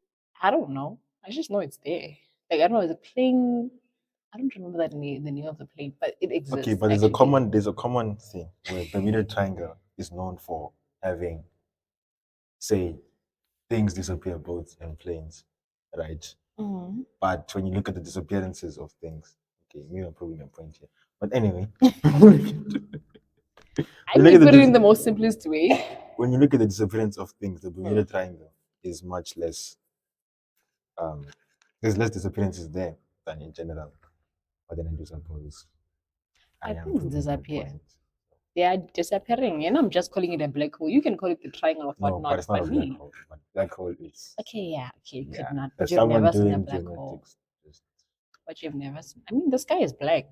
I don't know. I just know it's there. Like I don't know, it's a plane. I don't remember the name of the plane, but it exists. Okay, but there's a common thing where Bermuda Triangle is known for having, say, things disappear both in planes, right? Mm-hmm. But when you look at the disappearances of things, okay, maybe I'm proving a point here. But anyway, I can put it in the most simplest way. when you look at the disappearance of things, the Bermuda Triangle is much less. There's less disappearances there than in general. But then I do suppose I am think it's proving my disappear. point. They are disappearing, and I'm just calling it a black hole. You can call it the triangle of No, whatnot, but it's not a black me. hole. But black hole is. Okay, yeah, okay, you Yeah, could not. But there's you've someone never seen a doing black hole. geomatics. But you've never seen. I mean, the sky is black.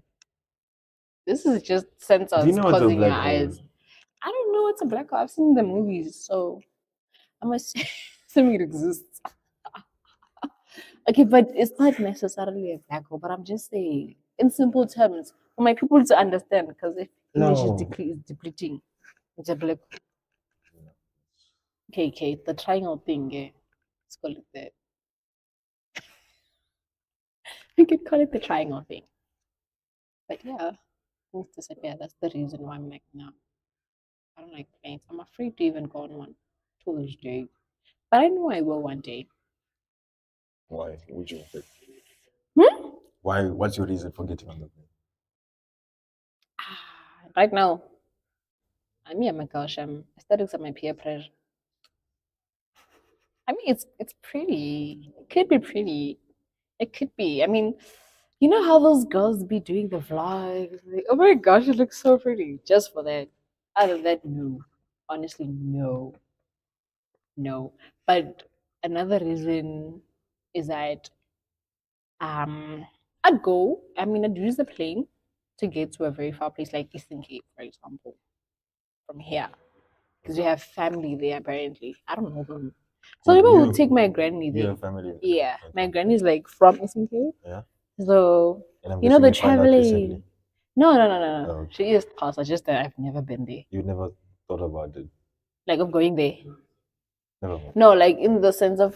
This is just Do you sensors know what's a causing your black hole? eyes. I don't know what's a black hole. I've seen the movies, so I'm assuming it exists. Okay, but it's not necessarily a black hole. But I'm just saying, in simple terms, for my people to understand, because if English is No. depleting, it's a black hole. Okay, the triangle thing, yeah. Let's call it that. We could call it the triangle thing. But yeah, things disappear. That's the reason why I'm like, no, I don't like planes. I'm afraid to even go on one to this day. But I know I will one day. Why would you? Hmm? Why? What's your reason for getting on the plane? Right now, I mean, oh my gosh, I'm studying some my peer pressure. I mean, it's pretty. It could be pretty. It could be. I mean, you know how those girls be doing the vlogs? Like, oh my gosh, it looks so pretty. Just for that. Other than that, no. Honestly, no. No. But another reason is that I'd go. I mean, I'd use the plane to get to a very far place like Eastern Cape, for example, from here. Because we have family there apparently. I don't know them. So maybe I would take my granny You there. have family. Yeah. Okay. My granny's like from Eastern Cape. Yeah. So And I'm you know guessing the you found out traveling. recently. No. Oh. She is past. It's just that I've never been there. You never thought about it. Like of going there. Never mind. No, like in the sense of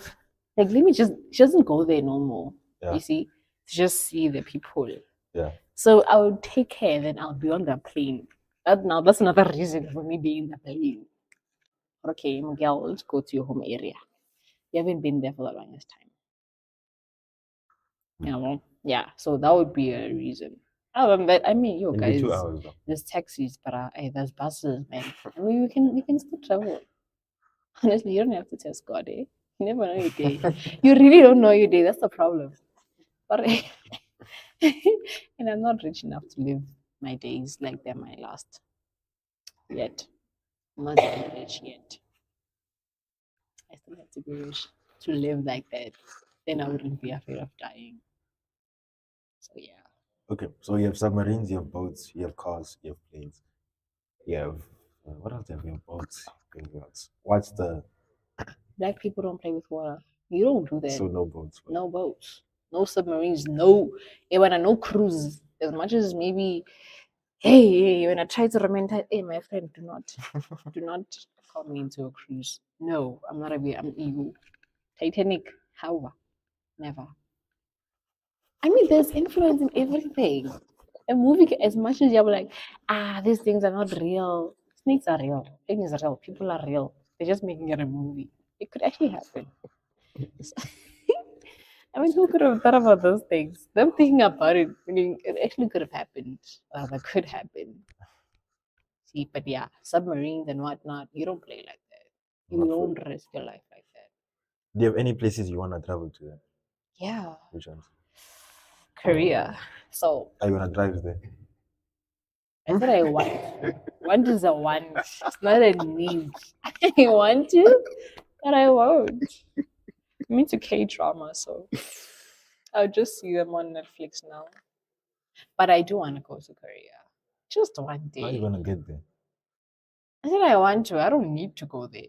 like let me just she doesn't go there no more. Yeah. You see? To just see the people. Yeah. So I would take her and then I'll be on the plane. That's another reason for me being in the plane. Okay, Miguel, let's go to your home area. You haven't been there for the longest time. You know? Yeah, so that would be a reason. Other than that, I mean, you It'll guys, be 2 hours though. there's taxis, but hey, there's buses, man. I mean, we can still travel. Honestly, you don't have to test God, eh? You never know your day. You really don't know your day. That's the problem. But and I'm not rich enough to live my days like they're my last yet. I'm not that rich yet. I still have to be rich to live like that. Then I wouldn't be afraid of dying. So yeah. Okay, so you have submarines, you have boats, you have cars, you have planes, you have what else do you have? You have boats, you have yachts. What's the Black people don't play with water. You don't do that. so no boats? But No boats. No submarines. No. Even no cruises. As much as maybe, hey, when I try to remain tight, hey, my friend, do not call me into a cruise. No, I'm not I'm EU. Titanic, how? Never. I mean, there's influence in everything. A movie, as much as you're like, these things are not real. Snakes are real. Things are real. People are real. They're just making it a movie. It could actually happen. I mean, who could have thought about those things? Them thinking about it, meaning it actually could have happened. Or that could happen. See, but yeah, submarines and whatnot, you don't play like that. You Not don't risk your life like that. do you have any places you want to travel to then? Yeah. Which ones? Korea. So Are you gonna drive there? I said I want. Want is a want. It's not a need. I want to, but I won't. I'm into K drama, so I'll just see them on Netflix now. But I do want to go to Korea. Just one How are you day. gonna get there? I said I want to. I don't need to go there.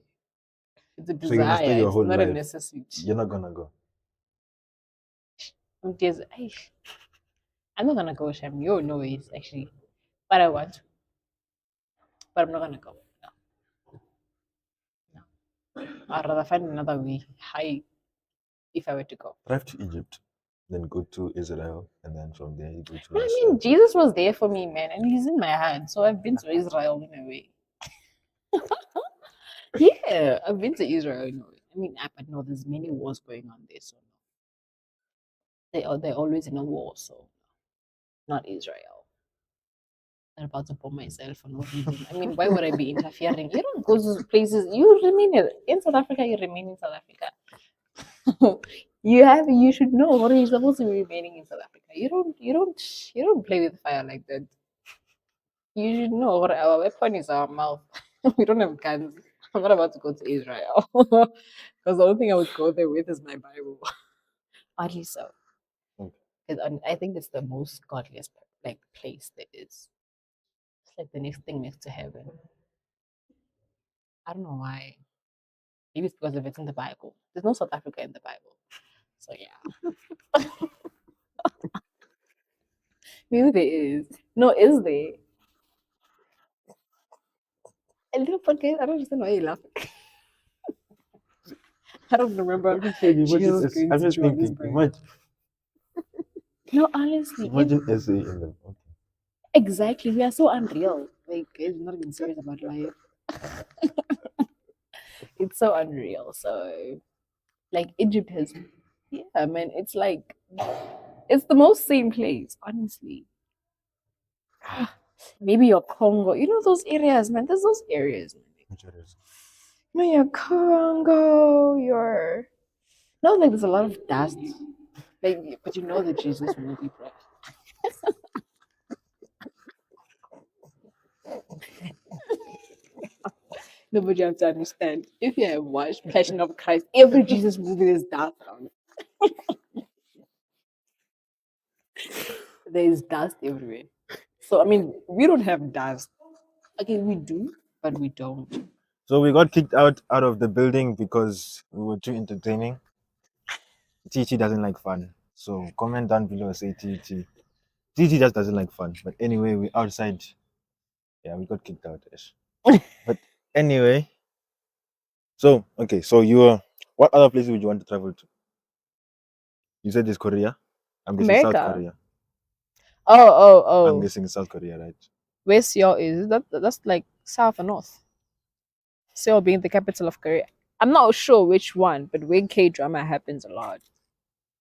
It's a So you're gonna stay desire. your It's whole not a life. necessity. You're not gonna go. I'm not gonna go, Shem. You know it actually, but I want to. but I'm not gonna go. No. I'd rather find another way. Hi, if I were to go. Drive to Egypt, then go to Israel, and then from there you go to No, I Russia. mean, Jesus was there for me, man, and he's in my heart. So I've been to Israel in a way. Yeah, I've been to Israel in a way. I mean, but no, there's many wars going on there, so no. They're always in a war, so not Israel. I'm about to bomb myself for no reason. I mean, why would I be interfering? You don't go to places. You remain in South Africa. You remain in South Africa. You should know what you're supposed to be remaining in South Africa. You don't play with fire like that. You should know what our weapon is our mouth. We don't have guns. I'm not about to go to Israel. Because the only thing I would go there with is my Bible. Oddly so. Okay. 'Cause I think it's the most godliest like place there is. It's like the next thing next to heaven. I don't know why. Maybe it's because of it's in the Bible. There's no South Africa in the Bible. So yeah. Maybe there is. No, is there? A little podcast. I don't understand why you laugh. I don't remember I'm just saying, Jesus going I'm to just thinking, Johannesburg. No, honestly, imagine essay in them. Okay. exactly. We are so unreal. Like, it's not even serious about life. It's so unreal. So, like, Egypt has, yeah, man, it's the most same place, honestly. Maybe your Congo, those areas, man. There's those areas, man. Which areas? Your Congo, no, like there's a lot of dust. Like, but you know the Jesus movie, bro. No, but you have to understand. If you have watched Passion of Christ, every Jesus movie is dust on it. There's dust everywhere. So I mean, we don't have dust. Okay, we do, but we don't. So we got kicked out of the building because we were too entertaining. TT doesn't like fun. So comment down below, say TT. TT just doesn't like fun. But anyway, we outside. Yeah, we got kicked out. Ish. But anyway, so okay, so what other places would you want to travel to? You said it's Korea. I'm guessing South America. Korea. Oh. I'm guessing South Korea, right? Where's Seoul is? That's like south or north. Seoul being the capital of Korea. I'm not sure which one, but where K drama happens a lot.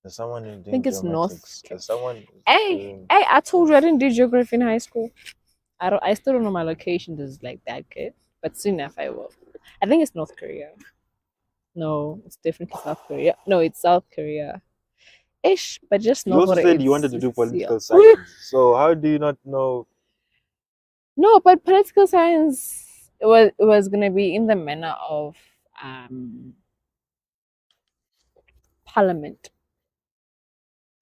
There's someone who's doing think it's North geomatics. There's someone who's Hey, doing I told you I didn't do geography in high school. I still don't know my location is like that good, but soon enough I will. I think it's North Korea. No, it's definitely South Korea. No, it's South Korea. Ish, but just You know also what said it's you wanted to do it's political Seoul. science. So how do you not know? No, but political science it was gonna be in the manner of parliament.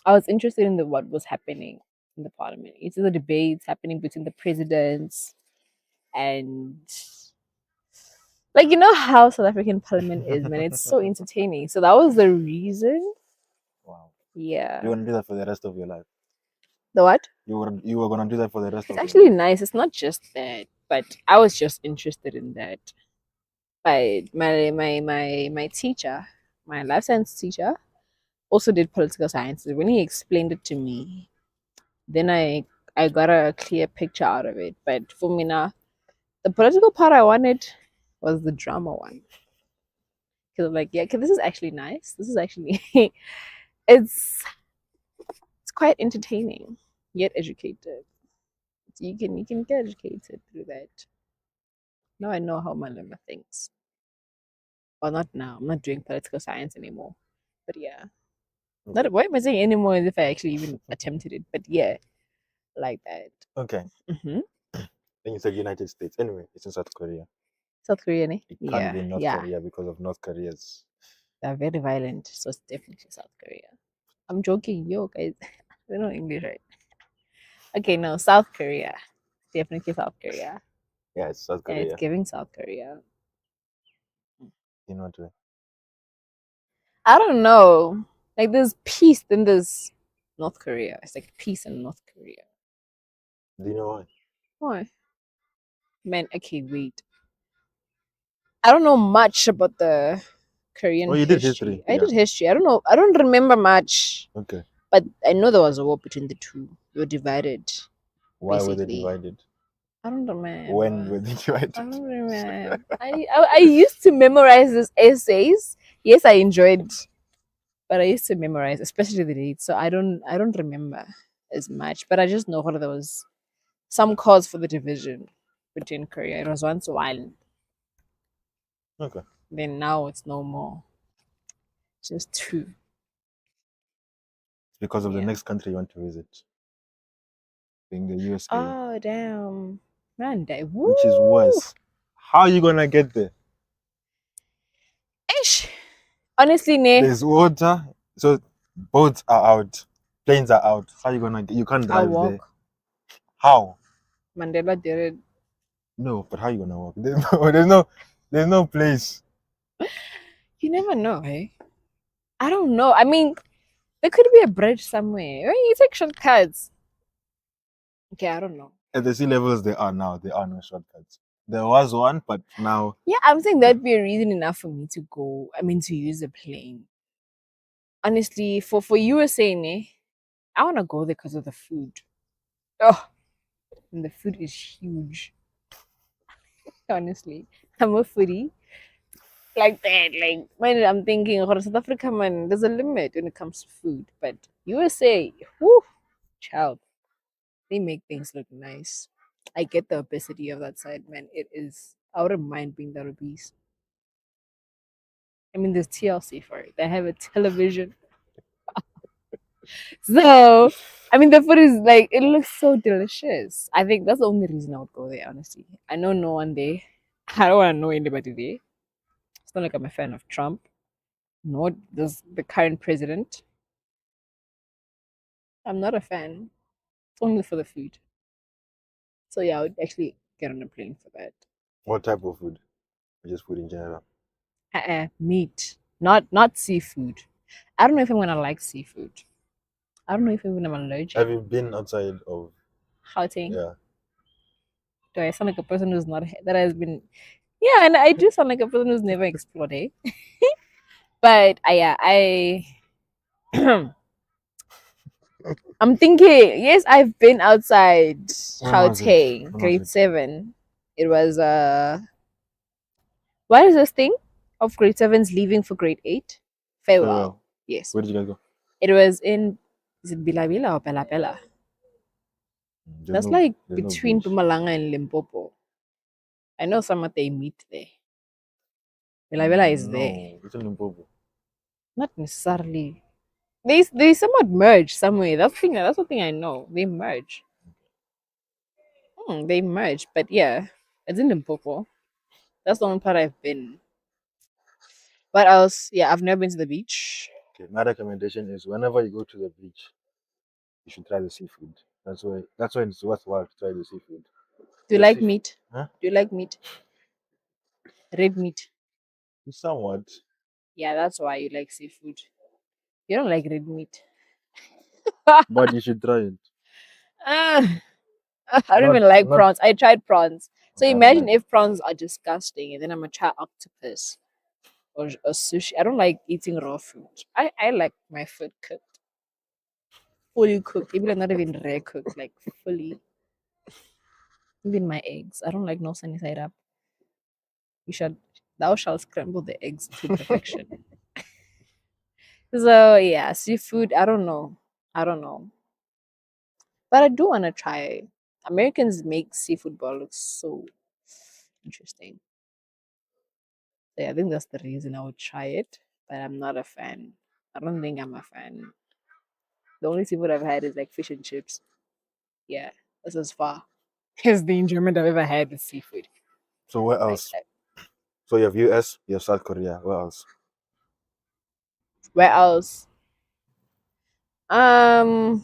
I was interested in what was happening in the parliament. It's the debates happening between the presidents and like how South African parliament is, man. It's so entertaining. So that was the reason. Wow. Yeah. You want to do that for the rest of your life? The what? You were gonna do that for the rest It's of your actually life? nice. It's not just that, but I was just interested in that. But my teacher, my life science teacher, also did political science. When he explained it to me, then I got a clear picture out of it. But for me now, the political part I wanted was the drama one. Because I'm like, yeah, 'cause this is actually nice. This is actually it's it's quite entertaining, yet educated. You can get educated through that. Now I know how Malema thinks. Well, not now. I'm not doing political science anymore. But yeah. Not why am I saying anymore as if I actually even attempted it? But yeah, like that. Okay. Hmm. Then you said United States. Anyway, it's in South Korea. South Korea, ne? It can't Yeah, be in North yeah. Korea because of North Korea's. They're very violent, so it's definitely South Korea. I'm joking, yo guys. They know English, right? Okay, no, South Korea. Definitely South Korea. Yeah, it's South And it's Korea. giving South Korea. In what way? I don't know. Like there's peace, then there's North Korea. It's like peace in North Korea. Do you know why? Why? Man, okay, wait. I don't know much about the Korean Oh, you did history. history. I Yeah. did history. I don't know. I don't remember much. Okay. But I know there was a war between the two. They were divided, Why were they basically. divided? I don't remember. When were they I divided? don't remember. I used to memorize these essays. Yes, I enjoyed, but I used to memorize, especially the dates. So I don't remember as much. But I just know what there was some cause for the division between Korea. It was once violent. Okay. Then now it's no more. Just two. Because of the Yeah. next country you want to visit, being the USA, Oh damn. Man, which is worse. How are you gonna get there? Ish. Honestly, ne, There's water, so boats are out, planes are out. How are you gonna get? You can't I'll drive there. walk. How? Mandela did it. No, but how are you gonna walk? There's no place. You never know, eh? I don't know. I mean, there could be a bridge somewhere. Right? You take shortcuts. Okay, I don't know. At the sea levels they are now, there are no shortcuts. There was one, but now Yeah, I'm saying that'd be a reason enough for me to go. I mean, to use a plane. Honestly, for USA, ne, I want to go there because of the food. Oh, and the food is huge. Honestly, I'm a foodie. Like that. Like when I'm thinking, oh, South Africa, man, there's a limit when it comes to food. But USA, whoo, child, they make things look nice. I get the obesity of that side, man. It is. I wouldn't mind being that obese. I mean, there's TLC for it. They have a television. So, I mean, the food is like, it looks so delicious. I think that's the only reason I would go there, honestly. I know no one there. I don't want to know anybody there. It's not like I'm a fan of Trump, nor does the current president. I'm not a fan. It's only for the food. So, yeah, I would actually get on a plane for that. what type of food? Or just food in general. Meat, not seafood. I don't know if I'm gonna like seafood. I don't know if even I'm allergic. Have you been outside of Shouting. yeah? Do I sound like a person who's not that has been? Yeah, and I do sound like a person who's never explored it. But yeah, I'm thinking. Yes, I've been outside When was it? Gauteng, When was grade it? 7. It was what is this thing of grade 7s leaving for grade 8? Farewell. Farewell. Yes, Where did you guys go? it was in. Is it Bila or Pela Pela? That's like There's no between beach. Pumalanga and Limpopo. I know some of they meet there. Bila is there. No, it's in Limpopo. Not necessarily. They somewhat merge somewhere. That's the thing I know. They merge. They merge. But yeah, it's in Limpopo. That's the only part I've been. What else? Yeah, I've never been to the beach. Okay, my recommendation is whenever you go to the beach, you should try the seafood. That's why it's worthwhile to try the seafood. Do you The like seafood, meat? huh? Do you like meat? Red meat. Somewhat. Yeah, that's why you like seafood. You don't like red meat. But you should try it. Ah, I don't Not even like not prawns. I tried prawns. So okay, I don't imagine like if prawns are disgusting and then I'm gonna try octopus or sushi. I don't like eating raw food. I like my food cooked, fully cooked. Even not even rare cooked, like fully. Even my eggs. I don't like no sunny side up. You should thou shalt scramble the eggs to perfection. So yeah, seafood, I don't know. I don't know. But I do wanna try. Americans make seafood boil look so interesting. So yeah, I think that's the reason I would try it. But I'm not a fan. I don't think I'm a fan. The only seafood I've had is like fish and chips. Yeah, that's as far as the enjoyment I've ever had with seafood. so where Like else? So you have US, you have South Korea. Where else? where else? Um.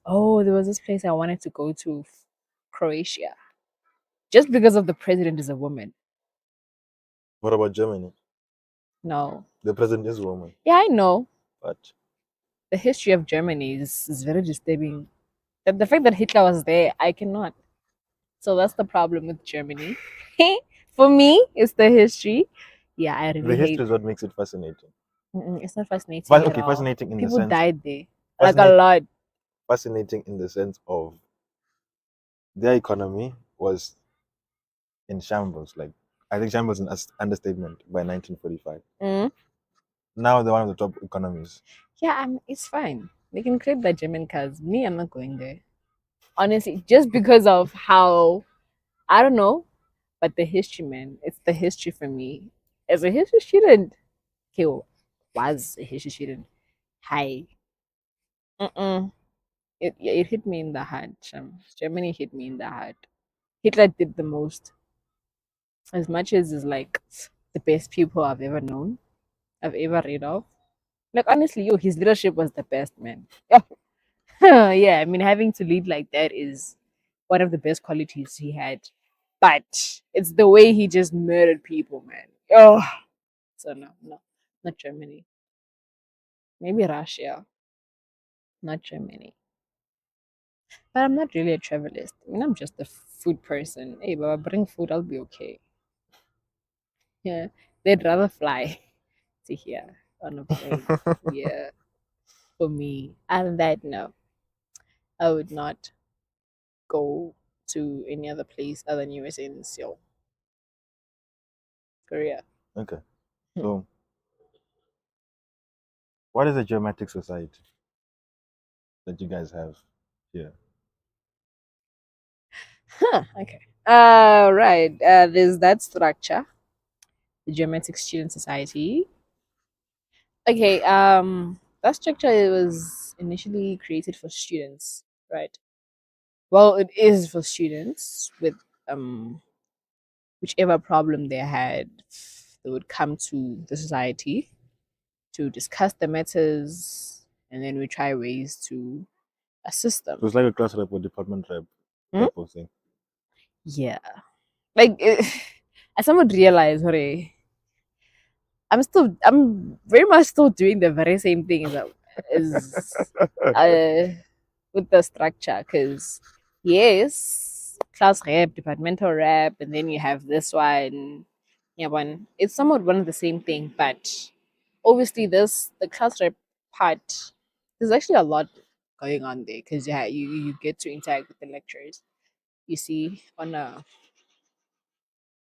Oh, there was this place I wanted to go to, Croatia, just because of the president is a woman. What about Germany? No. The president is a woman. Yeah, I know. But The history of Germany is very disturbing. The fact that Hitler was there, I cannot. So that's the problem with Germany. For me, it's the history. Yeah, I The really hate. history is what makes it fascinating. It's not fascinating at all. Fascinating in the People sense died there, like a lot. fascinating in the sense of their economy was in shambles. Like I think shambles is an understatement by 1945. Mm. Now they're one of the top economies. Yeah, it's fine. They can create the German cars. Me, I'm not going there. Honestly, just because of how I don't know, but the history, man, it's the history for me. As a history student, okay, was a history student. Hi, it hit me in the heart. Germany hit me in the heart. Hitler did the most. As much as is like the best people I've ever known, I've ever read of. Like honestly, his leadership was the best, man. Yeah, yeah. I mean, having to lead like that is one of the best qualities he had. But it's the way he just murdered people, man. Oh, so no, not Germany. Maybe Russia, not Germany. But I'm not really a travelist. I mean, I'm just a food person. Hey, Baba, bring food, I'll be okay. Yeah, they'd rather fly to here on a plane. Yeah, for me. And that, no, I would not go to any other place other than USA and Seoul, Korea. Okay. So what is a Geomatics Society that you guys have here? Huh, okay. Right. There's that structure, the Geomatics Student Society. Okay. That structure was initially created for students, right? Well, it is for students with whichever problem they had. They would come to the society to discuss the matters, and then we try ways to assist them. So it's like a class rep or department rep Hmm? type of thing. Yeah, like as someone realized, hooray, I'm very much still doing the very same thing as uh, with the structure. Because yes, class rep, departmental rep, and then you have this one. Yeah, one. It's somewhat one of the same thing, but obviously the class rep part. There's actually a lot going on there because yeah, you get to interact with the lecturers. You see on a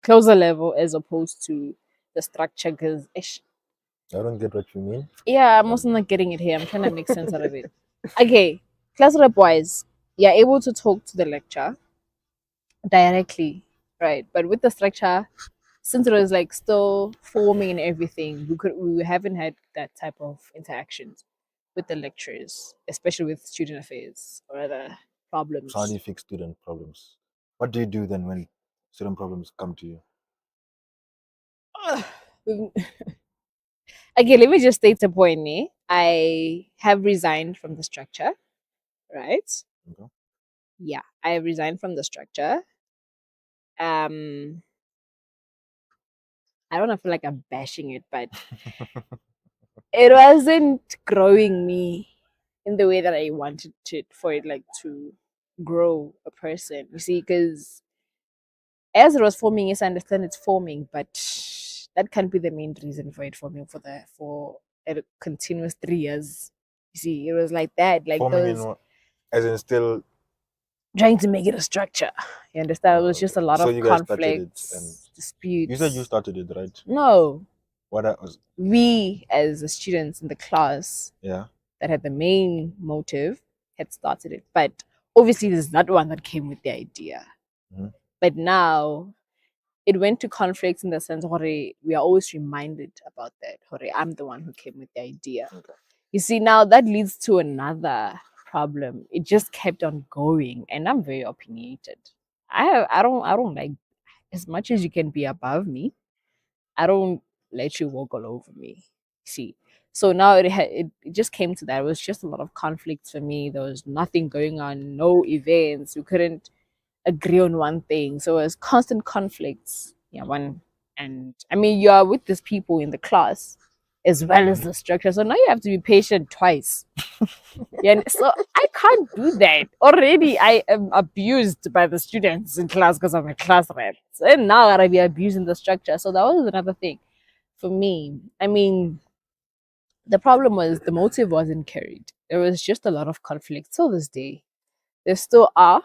closer level as opposed to the structure because I don't get what you mean. yeah, I'm also not getting it here. I'm trying to make sense out of it. Okay, class rep wise, you're able to talk to the lecturer directly, right? But with the structure, since it was like still forming and everything, we haven't had that type of interactions with the lecturers, especially with student affairs or other So how do problems. you fix student problems? What do you do then when student problems come to you? Okay, let me just state a point. I have resigned from the structure, right? Okay. Yeah, I have resigned from the structure. Um, I don't feel like I'm bashing it, but it wasn't growing me in the way that I wanted it for it like to grow a person. You see, because as it was forming, yes, I understand it's forming, but that can't be the main reason for it forming for a continuous 3 years. You see, it was like that, like Forming those in what? As in still. trying to make it a structure. You understand? It was just a lot So of you guys started it, and conflicts, you said you disputes. started it, right? No, What that was? we as the students in the class Yeah. that had the main motive had started it. But obviously, there's not one that came with the idea. Mhm. But now it went to conflicts in the sense, Hore, we are always reminded about that. Hore, I'm the one who came with the idea. Okay. You see, now that leads to another problem. It just kept on going, and I'm very opinionated. I don't like as much as you can be above me. I don't let you walk all over me. See, so now it just came to that. It was just a lot of conflicts for me. There was nothing going on, no events. We couldn't agree on one thing. So it was constant conflicts. Yeah, one and I mean you are with these people in the class as well as the structure. So now you have to be patient twice. Yeah, and so I can't do that. Already I am abused by the students in class because I'm a class rep. So and now I'll be abusing the structure. So that was another thing for me. I mean, the problem was the motive wasn't carried. There was just a lot of conflict till this day. There still are.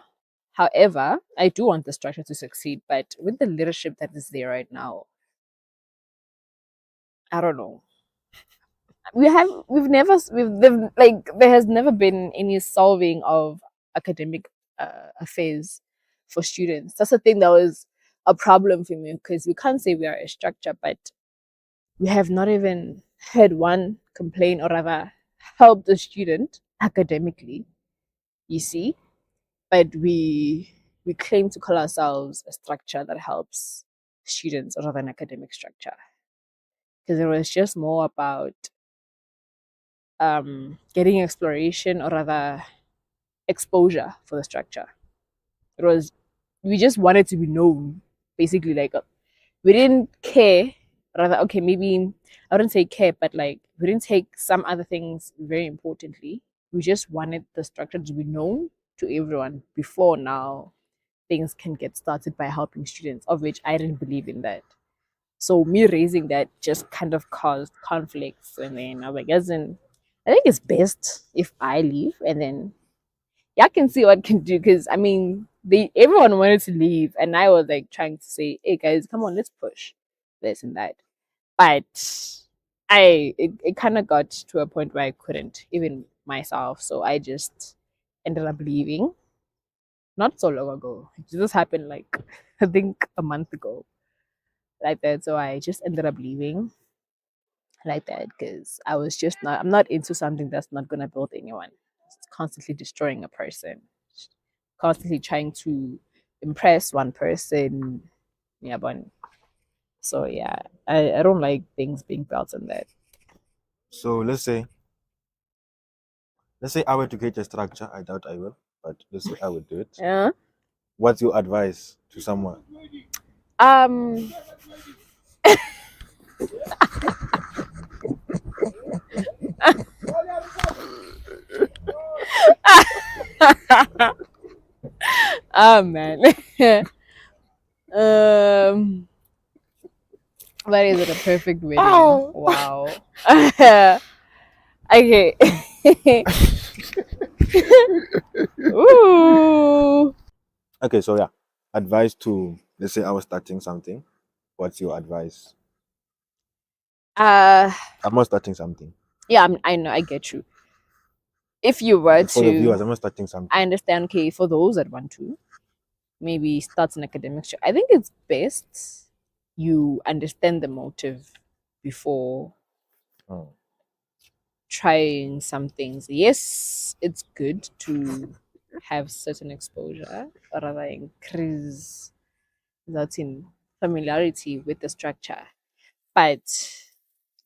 However, I do want the structure to succeed, but with the leadership that is there right now, I don't know. Like there has never been any solving of academic affairs for students. That's the thing that was a problem for me because we can't say we are a structure, but we have not even heard one complain or rather help the student academically. You see, but we claim to call ourselves a structure that helps students rather than academic structure because it was just more about getting exploration or rather exposure for the structure. It was we just wanted to be known, basically. Like we didn't care. Rather, okay, maybe I wouldn't say care, but like we didn't take some other things very importantly. We just wanted the structure to be known to everyone before now things can get started by helping students, of which I didn't believe in that. So me raising that just kind of caused conflicts, and then I was like, as in, I think it's best if I leave, and then y'all can see what I can do. Because I mean, they everyone wanted to leave, and I was like trying to say, "Hey guys, come on, let's push this and that." But it kind of got to a point where I couldn't even myself, so I just ended up leaving. Not so long ago. It just happened like I think a month ago, like that. So I just ended up leaving like that because I was just not. I'm not into something that's not gonna build anyone. It's constantly destroying a person, constantly trying to impress one person. Yeah, but so yeah, I don't like things being built on that. So let's say I were to create a structure. I doubt I will, but let's say I would do it. Yeah. What's your advice to someone? Um. Oh man. um. But is it a perfect wedding? Oh. Wow. Okay. Ooh. Okay, so yeah, advice to, let's say I was starting something. What's your advice? Uh, I'm not starting something. yeah, I know, I get you. If you were For the to, viewers, I'm not starting something. I understand. Okay, for those that want to maybe start an academic show, I think it's best you understand the motive before Oh. trying some things. Yes, it's good to have certain exposure or rather increase that in familiarity with the structure, but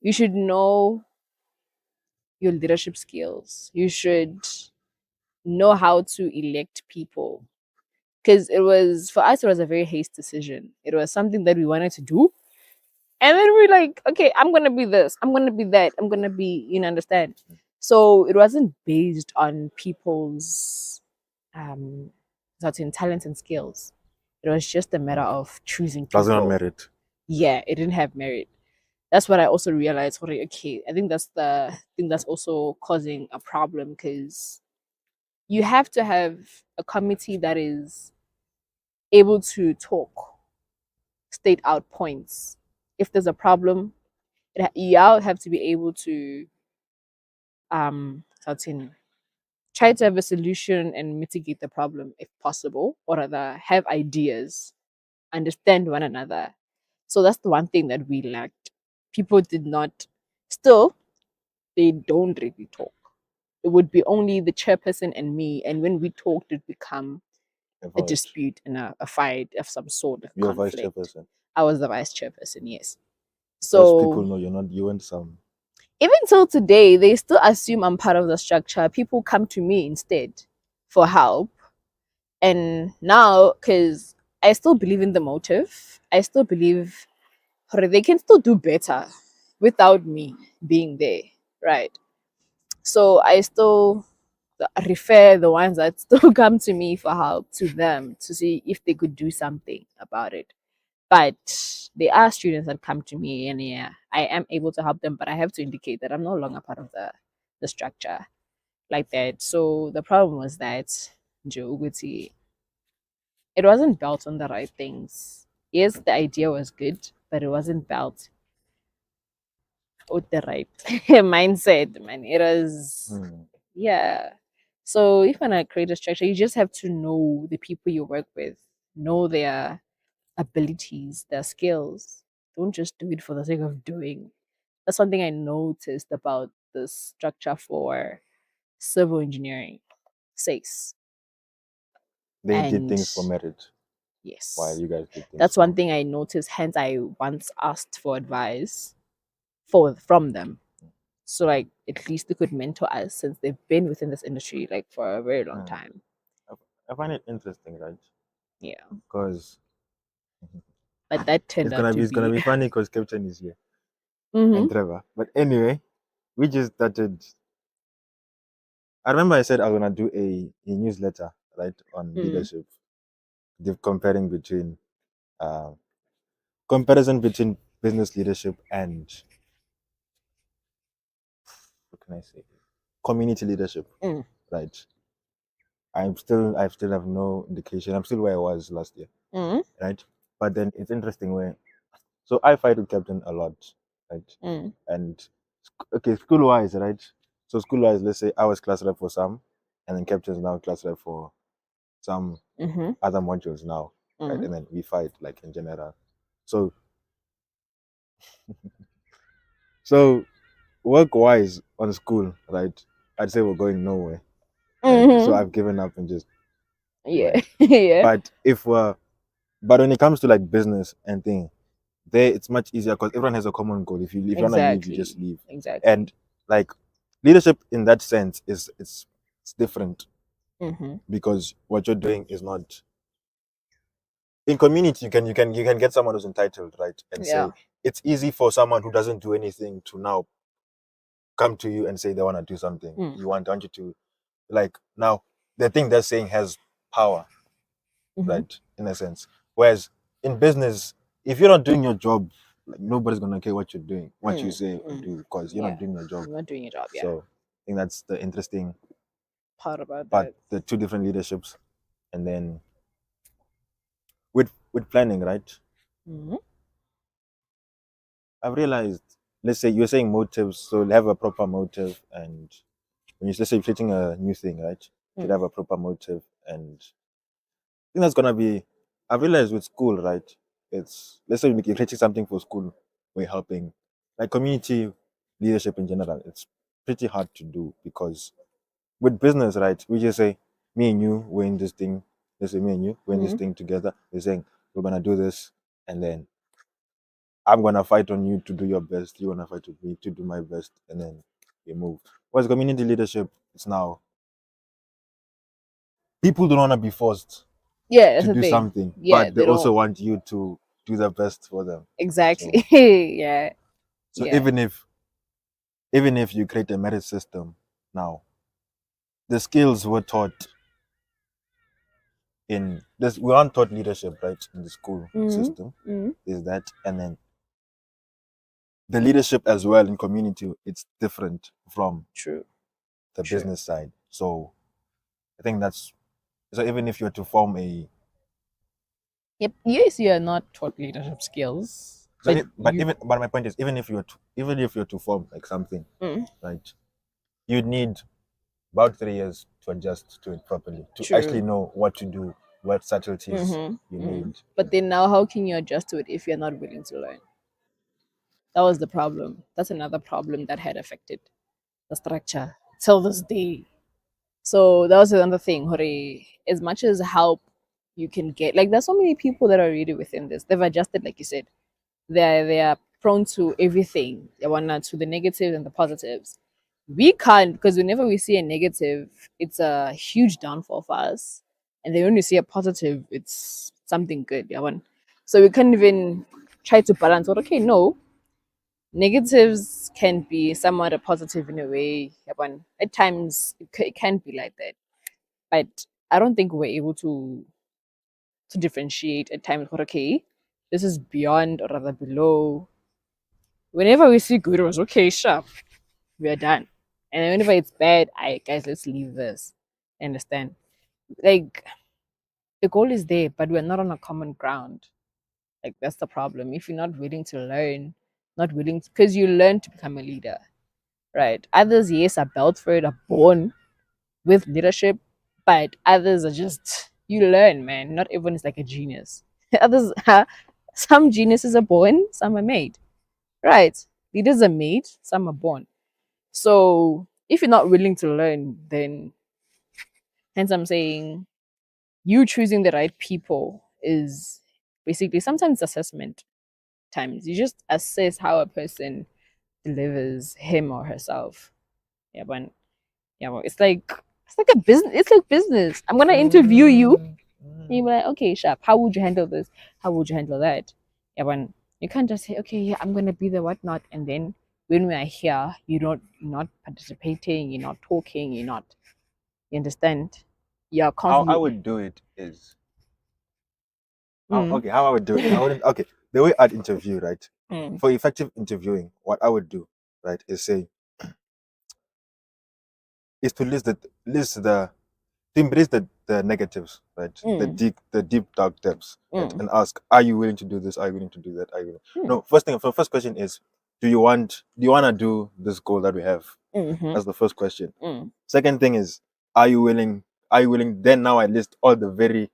you should know your leadership skills. You should know how to elect people because it was for us it was a very hasty decision. It was something that we wanted to do, and then we're like, okay, I'm gonna be this, I'm gonna be that, I'm gonna be, understand. So it wasn't based on people's um certain talents and skills. It was just a matter of choosing Doesn't on people. merit. Yeah, it didn't have merit. That's what I also realized. Okay, I think that's the thing that's also causing a problem because you have to have a committee that is able to talk, state out points. If there's a problem, you all have to be able to certain try to have a solution and mitigate the problem if possible, or rather have ideas, understand one another. So that's the one thing that we lacked. People did not still they don't really talk. It would be only the chairperson and me, and when we talked it become a dispute and a fight of some sort of You're vice conflict. chairperson. I was the vice chairperson, yes. So people So know you weren't some. even till today, they still assume I'm part of the structure. People come to me instead for help. And now, because I still believe in the motive, I still believe they can still do better without me being there, right? So I still refer the ones that still come to me for help to them to see if they could do something about it. But there are students that come to me, and yeah, I am able to help them, but I have to indicate that I'm no longer part of the structure like that. So the problem was that Geoguti, it wasn't built on the right things. Yes, the idea was good, but it wasn't built with the right mindset, man. It was, yeah. So if you want to create a structure, you just have to know the people you work with, know their abilities, their skills. Don't just do it for the sake of doing. That's something I noticed about the structure for civil engineering. Says. They did And things for merit, while yes, you guys did things that's for. one thing I noticed. Hence, I once asked for advice from them. So like at least they could mentor us since they've been within this industry like for a very long time. I find it interesting, right? Yeah. Because But that turned out to it's gonna be be funny because Captain is here Mhm. and Trevor. But anyway, we just started. I remember I said I was gonna do a newsletter, right, on leadership, the comparing between uh, comparison between business leadership and what can I say, community leadership, Mm. right? I still have no indication. I'm still where I was last year, Mm. right? But then it's interesting where, so I fight with Captain a lot, right? Mm. And okay, school wise, right? So school wise, let's say I was class rep for some, and then Captain's now class rep for some Mm-hmm. other modules now, right? Mm. And then we fight like in general. So so work wise on school, right? I'd say we're going nowhere, right? So Mm-hmm. I've given up and just Yeah. went. Yeah. But but when it comes to like business and thing, there it's much easier because everyone has a common goal. If you wanna leave, you just Exactly. leave. Exactly. And like leadership in that sense is it's different Mm-hmm. because what you're doing is not in community. You can get someone who's entitled, right, and Yeah. say it's easy for someone who doesn't do anything to now come to you and say they want to do something. Mm. Want you to like now the thing they're saying has power, Mm-hmm. right, in a sense. Whereas in business, if you're not doing your job, like nobody's gonna care what you're doing, what you say or do, because you're not doing your job. You're not doing your job, yeah. So I think that's the interesting Part about part, that. the two different leaderships. And then with planning, right, Mm-hmm. I've realized, let's say you're saying motives, so have a proper motive, and when let's say you're creating a new thing, right, you should have a proper motive. And I think that's gonna be, I've realized with school, right, it's, let's say you're creating something for school, we're helping like community leadership in general, it's pretty hard to do because with business, right, we just say me and you we're in this thing, let's say me and you we're in this thing together, we're saying we're gonna do this, and then I'm gonna fight on you to do your best. You wanna fight with me to do my best, and then we move. Whereas community leadership, it's now people don't wanna be forced Yeah, that's to the do thing. something, Yeah, but they they also don't want you to do the best for them. exactly. So, Yeah. so Yeah. even if you create a merit system now, the skills we're taught in this, we aren't taught leadership, right, in the school system. Mm-hmm. Is that, and then the leadership as well in community, it's different from True. the True. business side. So I think that's, so even if you're to form a, Yep. Yes, you are not taught leadership skills, so but you. but my point is, even if you're to form like something, Mm, right, you need about 3 years to adjust to it properly, to actually true. know what to do, what subtleties you Mm-hmm. need. But then now, how can you adjust to it if you're not willing to learn? That was the problem. That's another problem that had affected the structure till this day. So that was another thing. Hore, as much as help you can get, like there's so many people that are really within this. They've adjusted, like you said. They are prone to everything. They want to the negatives and the positives. We can't because whenever we see a negative, it's a huge downfall for us. And then when we see a positive, it's something good. Yeah, one. So we can't even try to balance. What okay, no, negatives can be somewhat a positive in a way. But at times it can be like that. But I don't think we're able to differentiate at times. Okay, this is beyond or rather below. Whenever we see good, it was okay, sharp, we are done. And whenever it's bad, I guys, let's leave this. Understand? Like the goal is there, but we're not on a common ground. Like that's the problem. If you're not willing to learn, not willing because you learn to become a leader, right? Others, yes, are built for it, are born with leadership, but others are just you learn, man. Not everyone is like a genius. Others, some geniuses are born, some are made, right? Leaders are made, some are born. So if you're not willing to learn, then hence I'm saying you choosing the right people is basically sometimes assessment times. You just assess how a person delivers him or herself. Yeah, but yeah, well, it's like a business. It's like business. I'm gonna interview you. And you're like, okay, Sharp, how would you handle this? How would you handle that? Yeah, but you can't just say, okay, yeah, I'm gonna be the whatnot, and then when we are here, you're not participating, you're not talking, you're not. You understand? You're How I constantly. would do it is Mm, how I would do it. I wouldn't okay. The way I'd interview, right? mm, For effective interviewing, what I would do, right, is say is to list the to embrace the negatives, right? mm, The deep dark depths, right? mm, And ask, are you willing to do this? Are you willing to do that? Are you willing? mm, No, first question is, do you wanna do this goal that we have? mm-hmm, That's the first question. mm, Second thing is, are you willing? Are you willing? Then now I list all the very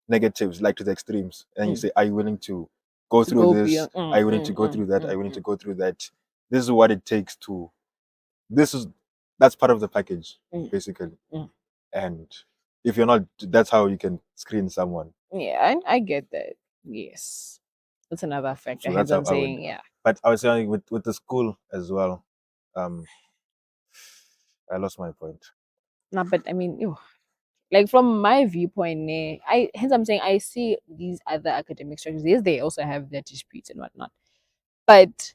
negatives, like to the extremes, and you mm. say, are you willing to go To through go this? beyond. Are you willing to go through that? Are you willing to go through that? This is what it takes to. This is that's part of the package, Mm, basically. mm. And if you're not, that's how you can screen someone. Yeah, I get that. Yes. That's another factor. So that's Hence, how I'm I would. saying, yeah. But I was saying with the school as well. Um, I lost my point. No, but I mean, ew, like from my viewpoint, hence I'm saying I see these other academic structures. Yes, they also have their disputes and whatnot. But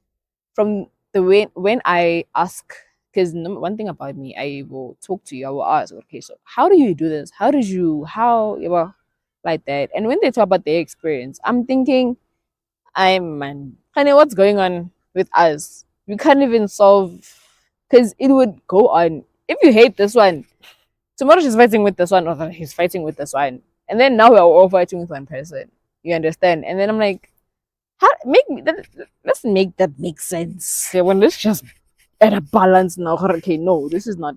from the way when I ask, because one thing about me, I will talk to you. I will ask, okay, so how do you do this? How did you? How you were like that? And when they talk about their experience, I'm thinking, I'm man, honey, what's going on with us? We can't even solve because it would go on. If you hate this one, tomorrow she's fighting with this one, or he's fighting with this one, and then now we're all fighting with one person. You understand? And then I'm like, how make me that? Let's make that make sense. Yeah, when let's just at a balance now. Okay, no, this is not.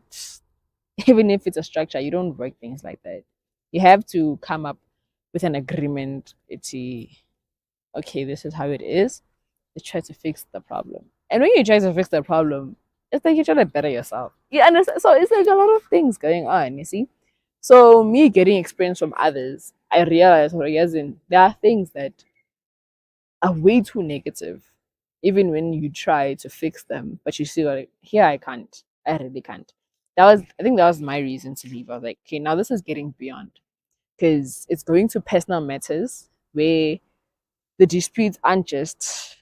Even if it's a structure, you don't work things like that. You have to come up with an agreement. It's okay. This is how it is. Let's try to fix the problem. And when you try to fix the problem, it's like you're trying to better yourself. You understand? So it's like a lot of things going on, you see? So me getting experience from others, I realize, or as in, there are things that are way too negative, even when you try to fix them. But you see, like, here I can't. I really can't. I think that was my reason to leave. I was like, okay, now this is getting beyond because it's going to personal matters where the disputes aren't just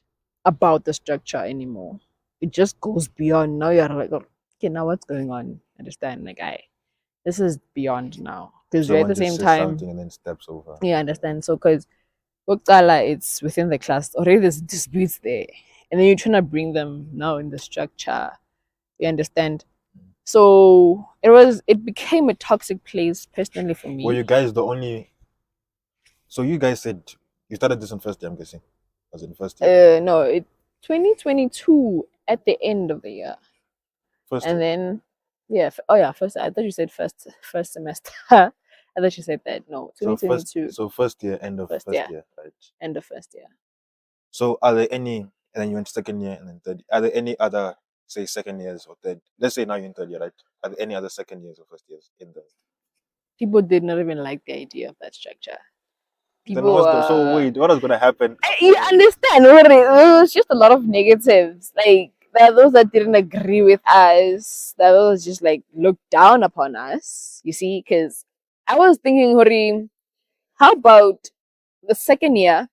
about the structure anymore. It just goes beyond. Now you're like, "Oh, okay, now what's going on? Understand? Like, this is beyond now because you're at Someone the just same says time. something and then steps over. You understand? So, because it's within the class already. There's disputes there, and then you're trying to bring them now in the structure. You understand? So it became a toxic place personally for Were you me. guys the only? So you guys said you started this in first year. I'm guessing. Was it in first year? No, 2022 at the end of the year. First And year. then yeah, oh yeah, first I thought you said first semester. I thought you said that. No, So first, 2022 so first year, end of first first year, year, right? end of first year. So are there any? And then you went second year and then third. Are there any other, say, second years or third? Let's say now you're in third year, right? Are there any other second years or first years in the? People did not even like the idea of that structure. Then People so wait, what is gonna happen you after? understand what it was just a lot of negatives. Like there are those that didn't agree with us. There are those just like looked down upon us. You see, because I was thinking, Hori, how about the second year?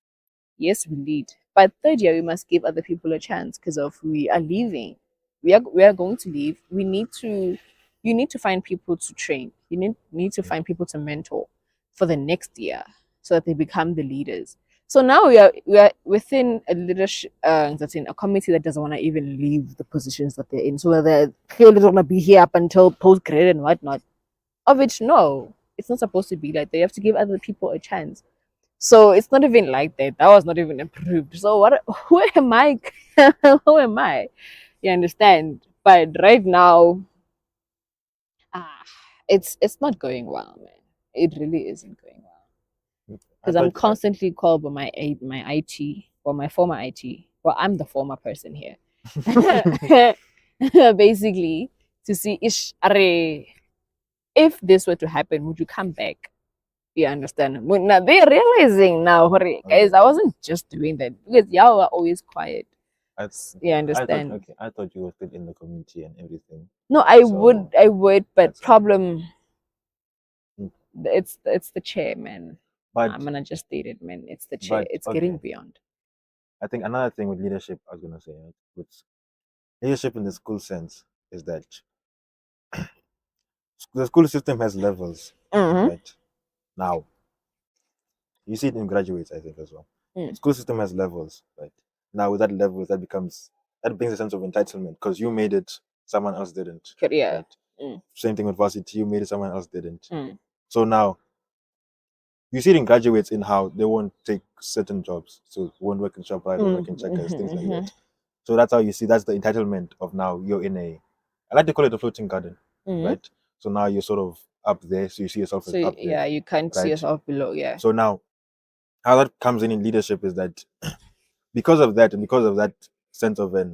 Yes, we lead. But third year, we must give other people a chance because of we are leaving. We are going to leave. We need to. You need to find people to train. You need to find people to mentor for the next year so that they become the leaders. So now we are within a leadership that's in a committee that doesn't want to even leave the positions that they're in. So they're clearly going to be here up until post grade and whatnot. Of which no, it's not supposed to be like that. You have to give other people a chance. So it's not even like that. That was not even approved. So what? Who am I? Who am I? You understand? But right now, ah, it's not going well, man. It really isn't going well I because I'm thought constantly called by my IT or my former IT. Well, I'm the former person here. Basically, to see are if this were to happen, would you come back? You understand? But now they're realizing now, guys, I wasn't just doing that because y'all were always quiet. You understand? okay. I thought you were still in the community and everything. No, I So would, but that's problem, Mm. it's the chair, man. But I'm gonna just state it, man. It's the chair. but It's getting okay. beyond. I think another thing with leadership, I was gonna say, right, with leadership in the school sense, is that the school system has levels, Mm-hmm. right? Now you see it in graduates, I think as well. Mm. School system has levels, right? Now with that levels, that brings a sense of entitlement because you made it, someone else didn't, Yeah. right? Mm. Same thing with varsity, you made it, someone else didn't. Mm. So now you see it in graduates in how they won't take certain jobs, so won't work in ShopRite, won't work in checkers, things like that. So that's how you see that's the entitlement of now you're in a, I like to call it a floating garden, right? So now you're sort of up there, so you see yourself as So up there. yeah, you can't see right? yourself below. Yeah. So now how that comes in leadership is that because of that and because of that sense of I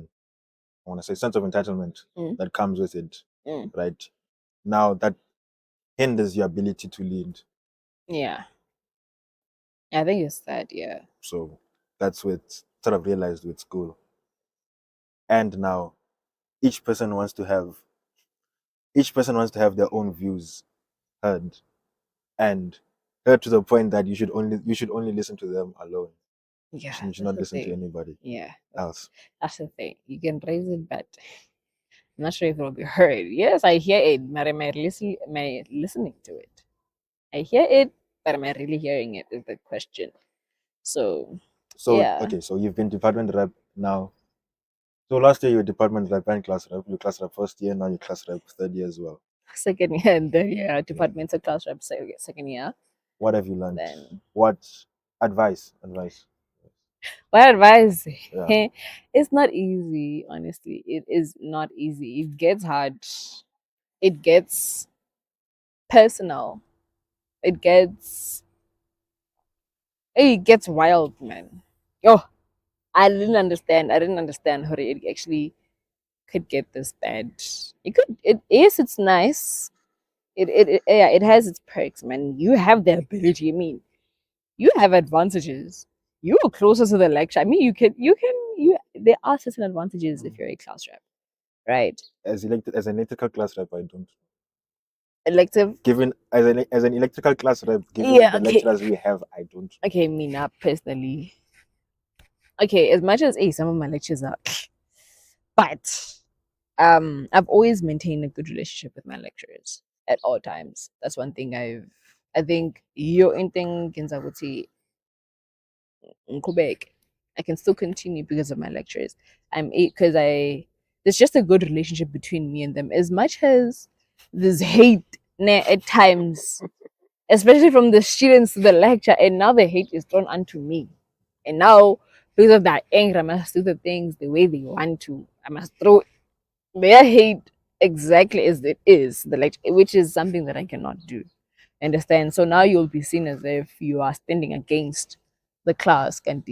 want to say sense of entitlement Mm. that comes with it, Mm. right? Now that hinders your ability to lead. Yeah. I think it's that. Yeah. So that's what sort of realized with school. And now each person wants to have their own views heard and heard to the point that you should only listen to them alone. Yeah. You should That's not the listen to thing. anybody Yeah. else. That's the thing. You can raise it, but I'm not sure if it will be heard. Yes, I hear it, but am I listening to it? I hear it, but am I really hearing it? Is the question. So, So yeah, okay, so you've been department rep now. So last year you were department rep and class rep. You class rep first year, now you class rep third year as well. second year and then yeah, departmental class rep second year. What have you learned? Then What advice? Advice. what advice? Yeah. It's not easy, honestly. It is not easy. It gets hard. It gets personal. It gets wild, man. Oh, I didn't understand. I didn't understand how it actually could get this bad. It could. It is. It's nice. Yeah. It has its perks, man. You have the ability. I mean, you have advantages. You are closer to the lecture. I mean, you. There are certain advantages if you're a class rep, right? As an electrical class rep, I don't. Elective. Given as an electrical class rep, given Yeah. the Okay. lecturers we have, I don't. Okay. Me not personally. Okay. As much as some of my lectures are, but I've always maintained a good relationship with my lecturers at all times. That's one thing I think your thing Kinzabuti Quebec. I can still continue because of my lecturers. Because there's just a good relationship between me and them. As much as there's hate at times, especially from the students to the lecture, and now the hate is thrown onto me. And now because of that anger, I must do the things the way they want to. I must throw their hate exactly as it is, the lecture, which is something that I cannot do. Understand? So now you'll be seen as if you are standing against the class, and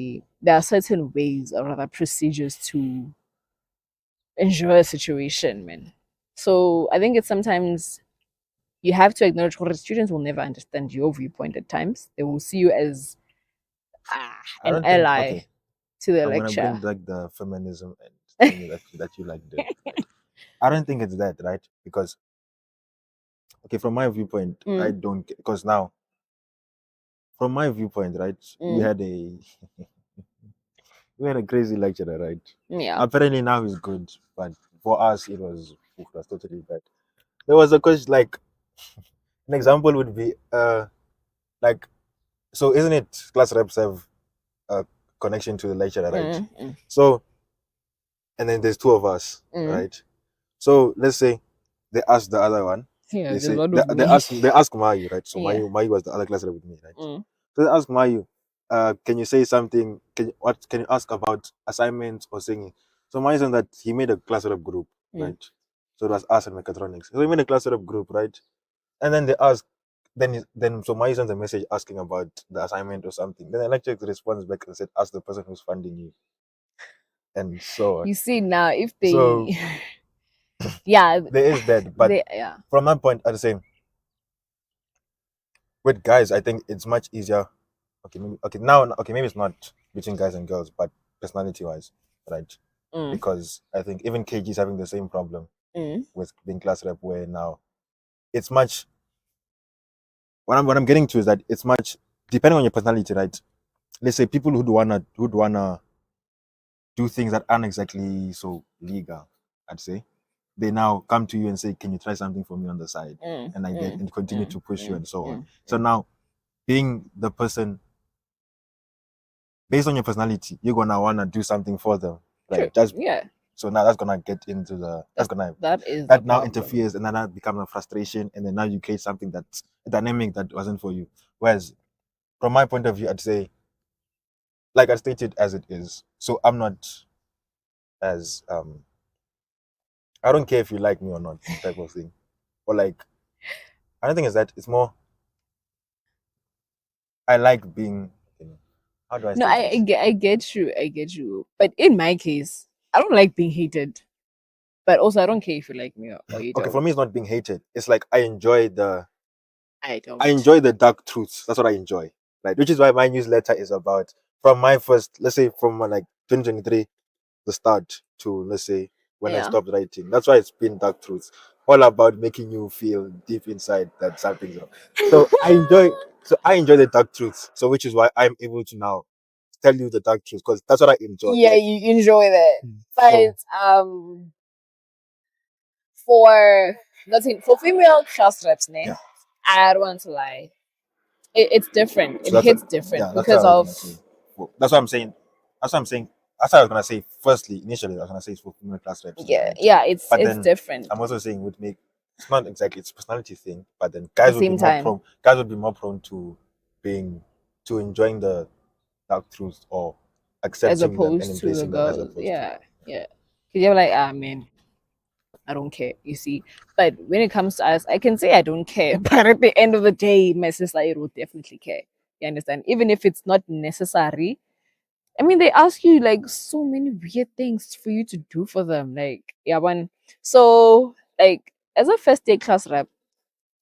there are certain ways or rather procedures to ensure a situation, man. So I think it's sometimes you have to acknowledge what students will never understand your viewpoint at times. They will see you as I an don't think. ally Okay, to the I'm gonna bring lecture. back the feminism and thing that you like did. Right? I don't think it's that right because okay, from my viewpoint, I Mm, don't because now from my viewpoint, right, we mm, had a we had a crazy lecturer, right? Yeah. Apparently now he's good, but for us it was totally bad. There was a question like an example would be like, so isn't it class reps have a connection to the lecturer, right? So and then there's two of us, right? So let's say they ask the other one. Yeah, They there's say a lot of they ask Mayu, right? So Yeah. Mayu was the other class rep with me, right? So they ask Mayu, can you say something? Can you ask about assignments or singing? So Mayu said that he made a class rep group, right? So it was us and mechatronics. So he made a class rep group, right? And then they ask, then so Mayu sends a message asking about the assignment or something. Then the lecturer responds back and said, ask the person who's funding you. And so on. You see now, if they, So yeah, there is that, but yeah, from that point, I'd say with guys, I think it's much easier. Okay, maybe it's not between guys and girls, but personality-wise, right? Because I think even KG is having the same problem with being class rep, where now it's much. What I'm getting to is that it's much depending on your personality, right? Let's say people who'd wanna do things that aren't exactly so legal, I'd say. They now come to you and say, "Can you try something for me on the side?" And I get and continue to push you and so on. So now, being the person based on your personality, you're gonna wanna do something for them, right? yeah. So now that's gonna get into the that now interferes, and then that becomes a frustration, and then now you create something that's a dynamic that wasn't for you. Whereas, from my point of view, I'd say, like I stated as it is. So I'm not as I don't care if you like me or not, type of thing. Or like, I don't think it's that. It's more I like being. How do I No, state it? I get you. But in my case, I don't like being hated. But also, I don't care if you like me or you Okay, don't. for me, it's not being hated. It's like I enjoy the I enjoy the dark truths. That's what I enjoy. Like, which is why my newsletter is about from my first, let's say, from like 2023, the start to let's say when I Yeah. stopped writing. That's why it's been dark truths, all about making you feel deep inside that something's wrong. So I enjoy the dark truths. So which is why I'm able to now tell you the dark truths because that's what I enjoy. Yeah, Like, you enjoy that. But so for nothing for female class reps, yeah. I don't want to lie. It's different. So It hits different that's what because I was of gonna say. Well, that's what I'm saying. That's what I'm saying. That's what I was gonna say. Firstly, initially, I was gonna say it's for female class reps, right? But it's then different I'm also saying would make it's not exactly it's a personality thing, but then at the same time guys would be more prone to being to enjoying the dark truth or as accepting them and opposed to the embracing them as girls. opposed to Yeah. Because you're like, man, I don't care, you see. But when it comes to us, I can say I don't care. But at the end of the day, my sister will definitely care. You understand? Even if it's not necessary. I mean, they ask you like so many weird things for you to do for them. Like, yeah, one. So, like, as a first day class rep,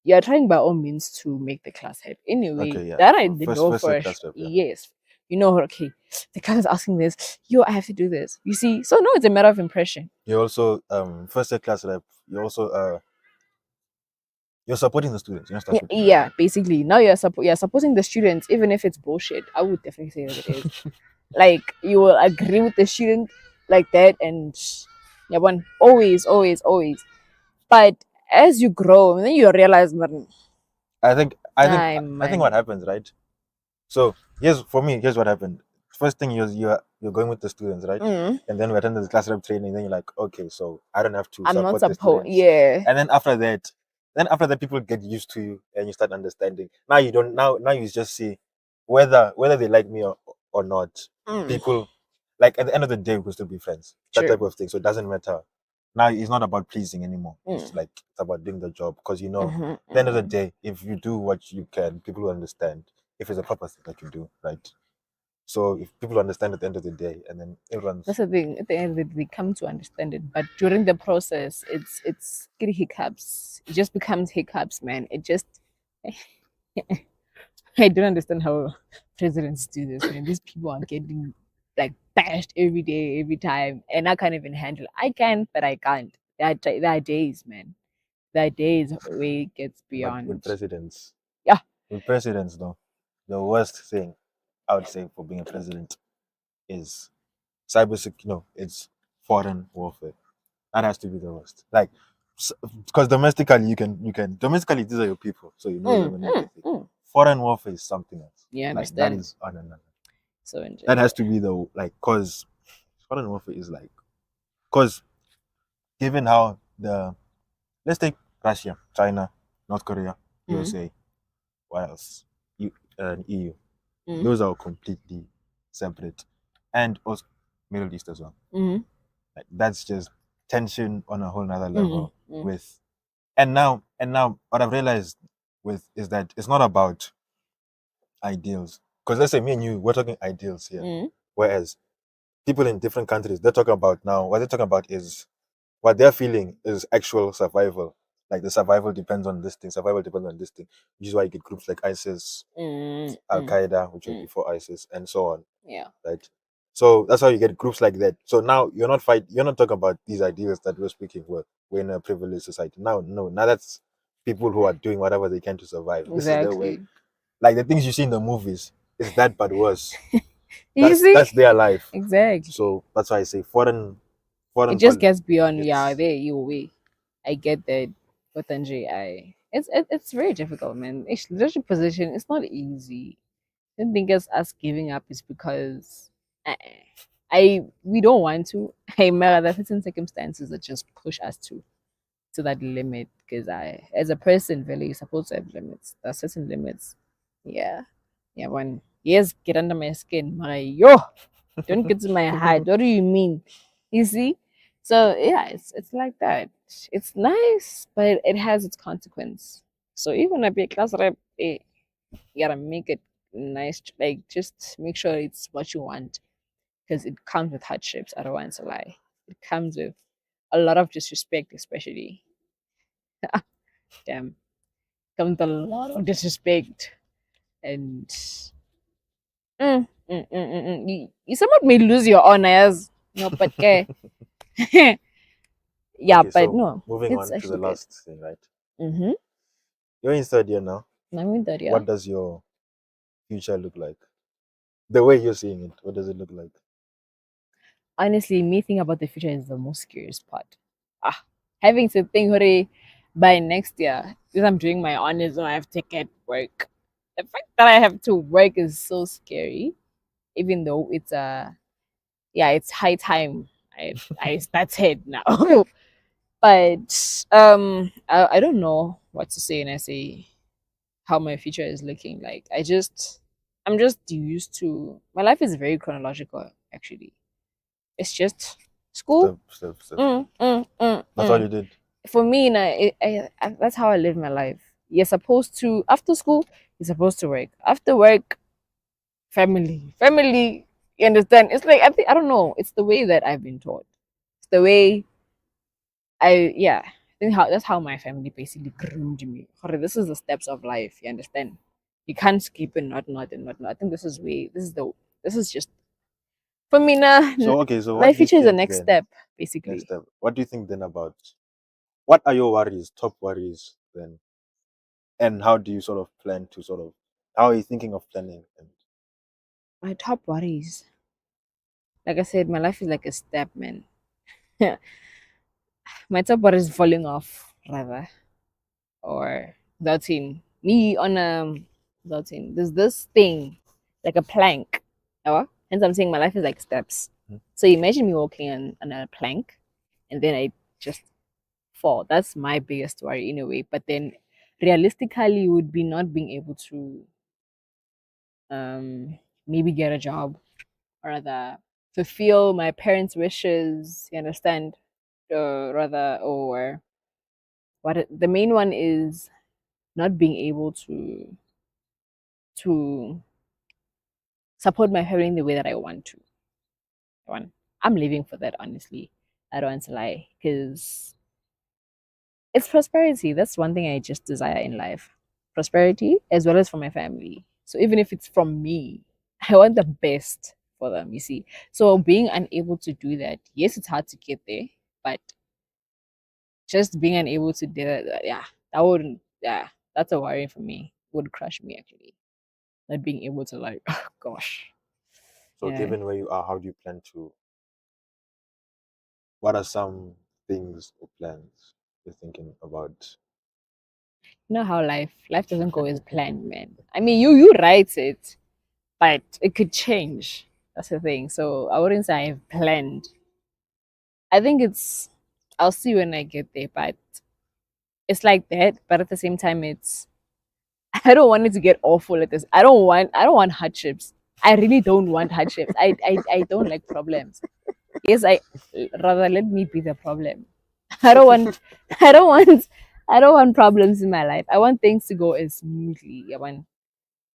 you're trying by all means to make the class head. Anyway, okay, yeah. that I did First know first for year class rep, yeah. yes. You know, okay, the class is asking this. Yo, I have to do this. You see, so no, it's a matter of impression. You also first year class rep, you also you're supporting the students, you're not Yeah, supporting them. yeah, basically. Now you're supporting the students, even if it's bullshit. I would definitely say that it is. Like you will agree with the student like that, and yeah, one always. But as you grow, then you realize, man, I think time, what happens, right? So here's what happened. First thing you're going with the students, right? And then we attended the class rep training. Then you're like, okay, so I don't have to I'm not support the supposed. students. Yeah, And then after that, people get used to you and you start understanding. Now you don't. Now you just see whether they like me or not. People like at the end of the day we will still be friends. That true. type of thing. So it doesn't matter. Now it's not about pleasing anymore. It's like it's about doing the job because at the end of the day, if you do what you can, people will understand. If it's a proper thing that you do, right? So if people understand at the end of the day, and then everyone's That's the thing. At the end, they come to understand it, but during the process, it's getting hiccups. It just becomes hiccups, man. It just I don't understand how presidents do this, man. These people are getting like bashed every day, every time, and I can't even handle. I can, but I can't. There are days, man. There are days where it gets but with beyond. presidents, Yeah, though, the worst thing I would say for being a president is it's foreign warfare. That has to be the worst. Like, because domestically you can domestically these are your people, so you know them and everything. Foreign warfare is something else. Yeah, Like that understand. is on another. So That has to be the like, cause foreign warfare is like, cause given how let's take Russia, China, North Korea, USA, what else? EU. Those are completely separate, and also Middle East as well. Like, that's just tension on a whole nother level. With and now what I've realized with is that it's not about ideals. Because let's say me and you, we're talking ideals here, whereas people in different countries, they're talking about now. What they're talking about is what they're feeling is actual survival. Like, the survival depends on this thing. Survival depends on this thing. Which is why you get groups like ISIS, Al Qaeda, which was before ISIS, and so on. Yeah. Right. So that's how you get groups like that. So now you're not talking about these ideas that we're speaking for. We're in a privileged society. Now, no, now that's people who are doing whatever they can to survive. This is their way. Like the things you see in the movies, is that but worse. That's their life. Exactly. So that's why I say foreign. It just gets beyond there your way. I get that, but then it's very difficult, man. Leadership position, it's not easy. I don't think it's us giving up is because we don't want to. Hey, there are certain circumstances that just push us to that limit. Because as a person, really, you're supposed to have limits. There are certain limits. Yeah, yeah. One, yes, get under my skin, don't get to my heart. What do you mean? You see? So yeah, it's like that. It's nice, but it has its consequence. So even a big class rep, you gotta make it nice. Like, just make sure it's what you want, because it comes with hardships. I don't want to lie. It comes with a lot of disrespect, especially. Damn, comes with a lot of disrespect, and you somewhat may lose your honors. No, but okay. Yeah, Okay, but so no, moving it's on to the actually good. last thing, right? Mm-hmm. You're in third year now. I'm in that, yeah. What does your future look like? The way you're seeing it, what does it look like? Honestly, me thinking about the future is the most scariest part. Having to think, hurry, by next year, because I'm doing my honors and I have to get work. The fact that I have to work is so scary, even though it's high time. I started now. But I don't know what to say, and I say how my future is looking like. I'm just used to my life is very chronological actually. It's just school. Step. That's all Mm. you did. For me, that's how I live my life. You're supposed to after school. You're supposed to work. After work, family. You understand? It's like I don't know. It's the way that I've been taught. It's the way I think how that's how my family basically groomed me. This is the steps of life. You understand? You can't skip and not and not. I think this is just for me now. So okay, so My what do you future is the think next then? step, Next basically. step. What do you think then about what are your worries, top worries then? And how do you sort of plan to sort of how are you thinking of planning? And My top worries, like I said, my life is like a step, man. My top worry is falling off, rather, or doubting me on doubting. There's this thing like a plank. Hence I'm saying my life is like steps. So imagine me walking on a plank and then I just fall. That's my biggest worry in a way. But then realistically would be not being able to maybe get a job or rather fulfill my parents' wishes, you understand? Rather or the main one is not being able to support my family in the way that I want to. I'm living for that, honestly. I don't want to lie, because it's prosperity. That's one thing I just desire in life, prosperity as well as for my family. So even if it's from me, I want the best for them. You see, so being unable to do that, yes, it's hard to get there, but just being unable to do that, that wouldn't, that's a worry for me. Would crush me actually. Not being able to like, oh, gosh, so yeah. given where you are, how do you plan to what are some things or plans you're thinking about? You know how life doesn't go as planned, man. I mean, you write it, but it could change. That's the thing. So I wouldn't say I have planned. I think I'll see when I get there, but it's like that. But at the same time, it's I don't want it to get awful at this. I don't want hardships. I really don't want hardships. I don't like problems. Yes, I rather let me be the problem. I don't want I don't want I don't want problems in my life. I want things to go as smoothly.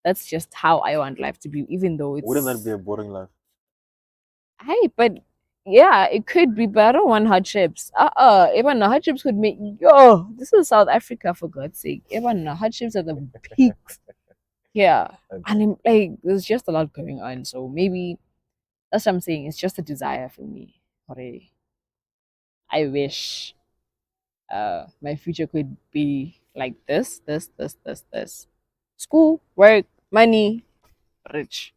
That's just how I want life to be, even though Wouldn't that it's be a boring life? hey, but yeah, it could be, but I don't want hardships. Even the hardships could make this is South Africa for God's sake. Even the hardships are the peaks. Yeah. Okay. And like there's just a lot going on. So maybe that's what I'm saying. It's just a desire for me. Already. I wish my future could be like this. School, work, money, rich.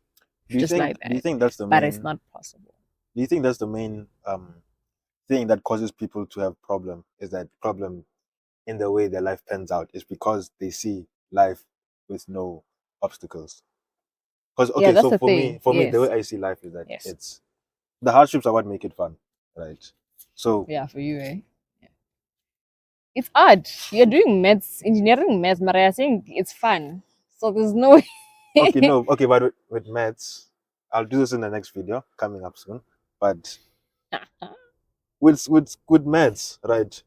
Just like Do you that. think that's the But it's main not possible. do you think that's the main thing that causes people to have problem, is that problem in the way their life pans out is because they see life with no obstacles? Because Yeah, okay, that's so the for me, thing. the way Yes. I see life is that Yes. it's the hardships are what make it fun, right? So Yeah, for you, eh? Yeah. It's odd. You're doing maths, engineering maths, but I think it's fun. So there's no okay, no, okay, but with maths, I'll do this in the next video coming up soon. But with maths, right?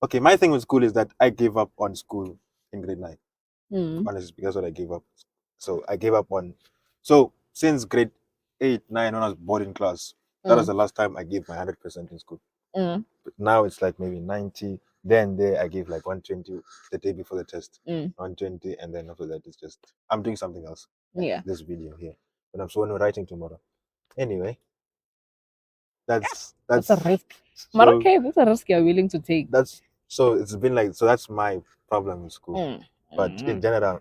Okay, my thing with school is that I gave up on school in grade 9. Mm, Honestly, because what I gave up. So I gave up on. So since grade 8, 9, when I was bored in class, that was mm, the last time I gave my 100% in school. mm, But now it's like maybe 90. Then there I gave like 120 the day before the test, mm. 120, and then after that it's just I'm doing something else, like Yeah. this video here. But I'm so writing tomorrow. Anyway, that's That's a that's risk. But so okay, that's a risk you're willing to take. that's so it's been like so that's my problem in school. Mm, But in mm. general,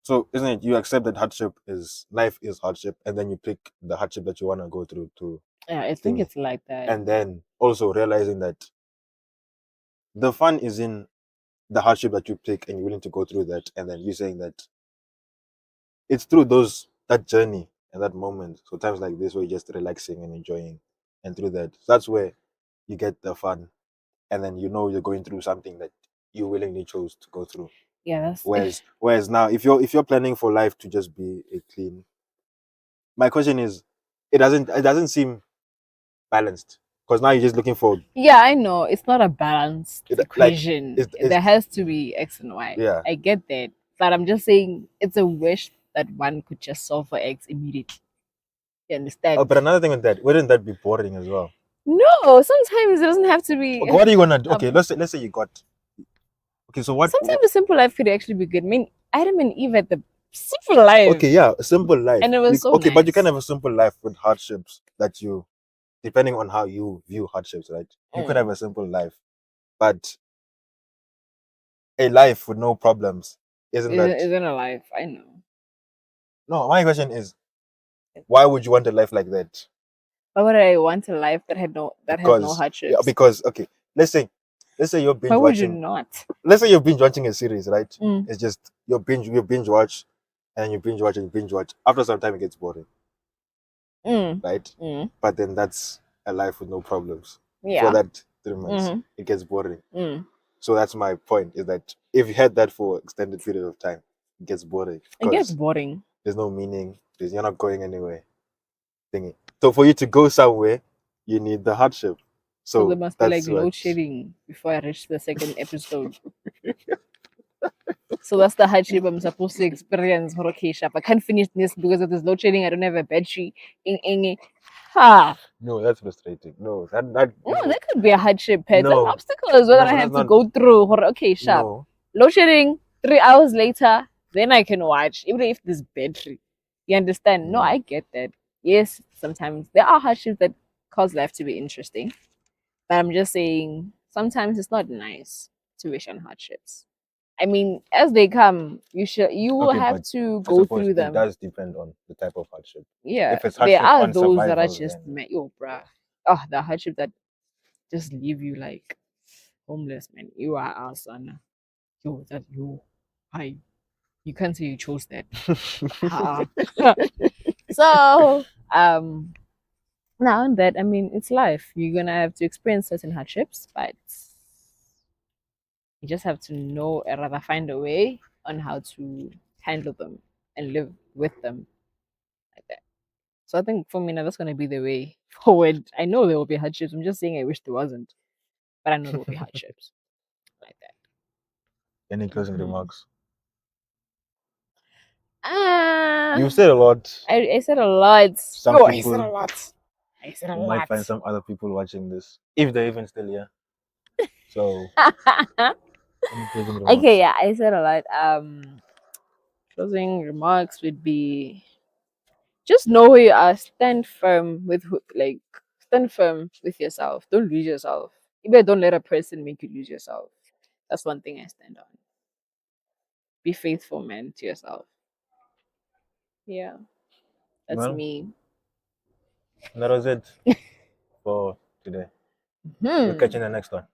so isn't it you accept that hardship is life is hardship, and then you pick the hardship that you want to go through to Yeah, I think thingy, it's like that. and then also realizing that the fun is in the hardship that you pick, and you're willing to go through that, and then you saying that it's through that journey and that moment. So times like this where you're just relaxing and enjoying, and through that, that's where you get the fun, and then you know you're going through something that you willingly chose to go through. Yeah, that's Whereas now, if you're planning for life to just be a clean, my question is, it doesn't seem balanced because now you're just looking for yeah, I know. It's not a balanced like equation. it's There has to be X and Y. yeah. I get that. But I'm just saying it's a wish that one could just solve for X immediately. You understand? But another thing with that, wouldn't that be boring as well? No, sometimes it doesn't have to be Okay, what are you gonna do? Okay, um, let's say you got okay. So what? sometimes a simple life could actually be good. I mean, Adam and Eve had the simple life. Okay, yeah, a simple life. And it was so okay, but you nice. can have a simple life with hardships that you, depending on how you view hardships, right? You could have a simple life, but a life with no problems isn't that? Isn't a life. I know. No, my question is, why would you want a life like that? Why would I want a life that has no Because yeah, hardships? because okay, let's say you're binge Why would you watching. not? Let's say you're binge watching a series, right? Mm, It's just you binge watch, and you binge watch and you binge watch. After some time, it gets boring, mm, right? mm. But then that's a life with no problems. For Yeah. that 3 months, Mm-hmm. it gets boring. Mm. So that's my point: is that if you had that for extended period of time, it gets boring It gets because boring. there's no meaning. You're not going anywhere. Thingy. So for you to go somewhere, you need the hardship. So there So must be like that's what. load shedding before I reach the second episode. So that's the hardship I'm supposed to experience. But okay, Shop. I can't finish this because of this load shedding. I don't have a battery. Ha. No, that's frustrating. No, that No, no, that could be a hardship. Pets. An no, obstacle is what no, I that's have to not. go through. Okay, Sharp. No, Load shedding, 3 hours later, then I can watch, even if there's battery. You understand? No, no. I get that. Yes, sometimes there are hardships that cause life to be interesting. But I'm just saying sometimes it's not nice to wish on hardships. I mean, as they come, you will Okay, have but to I go suppose through it them. does depend on the type of hardship. Yeah, If it's there hardship are on those that are survival, just then yo, bruh. the hardship that just leave you like homeless, man. You are us, Anna. Yo, that you. I. You can't say you chose that. Ah. So, now that I mean, it's life. You're gonna have to experience certain hardships, but you just have to know, or rather find a way on how to handle them and live with them like that. So I think for me now, that's gonna be the way forward. I know there will be hardships. I'm just saying I wish there wasn't, but I know there will be hardships like that. Any closing Mhm. remarks? Ah, You said a lot. I said a lot. Some Yo, I said a people- lot. I said a You might lot. find some other people watching this, if they're even still here. So, any closing remarks? Okay, yeah, I said a lot. Closing remarks would be just know who you are. Stand firm with stand firm with yourself. Don't lose yourself. Even don't let a person make you lose yourself. That's one thing I stand on. Be faithful, man, to yourself. Yeah, that's Well, me. that was it for today. We'll catch you in the next one.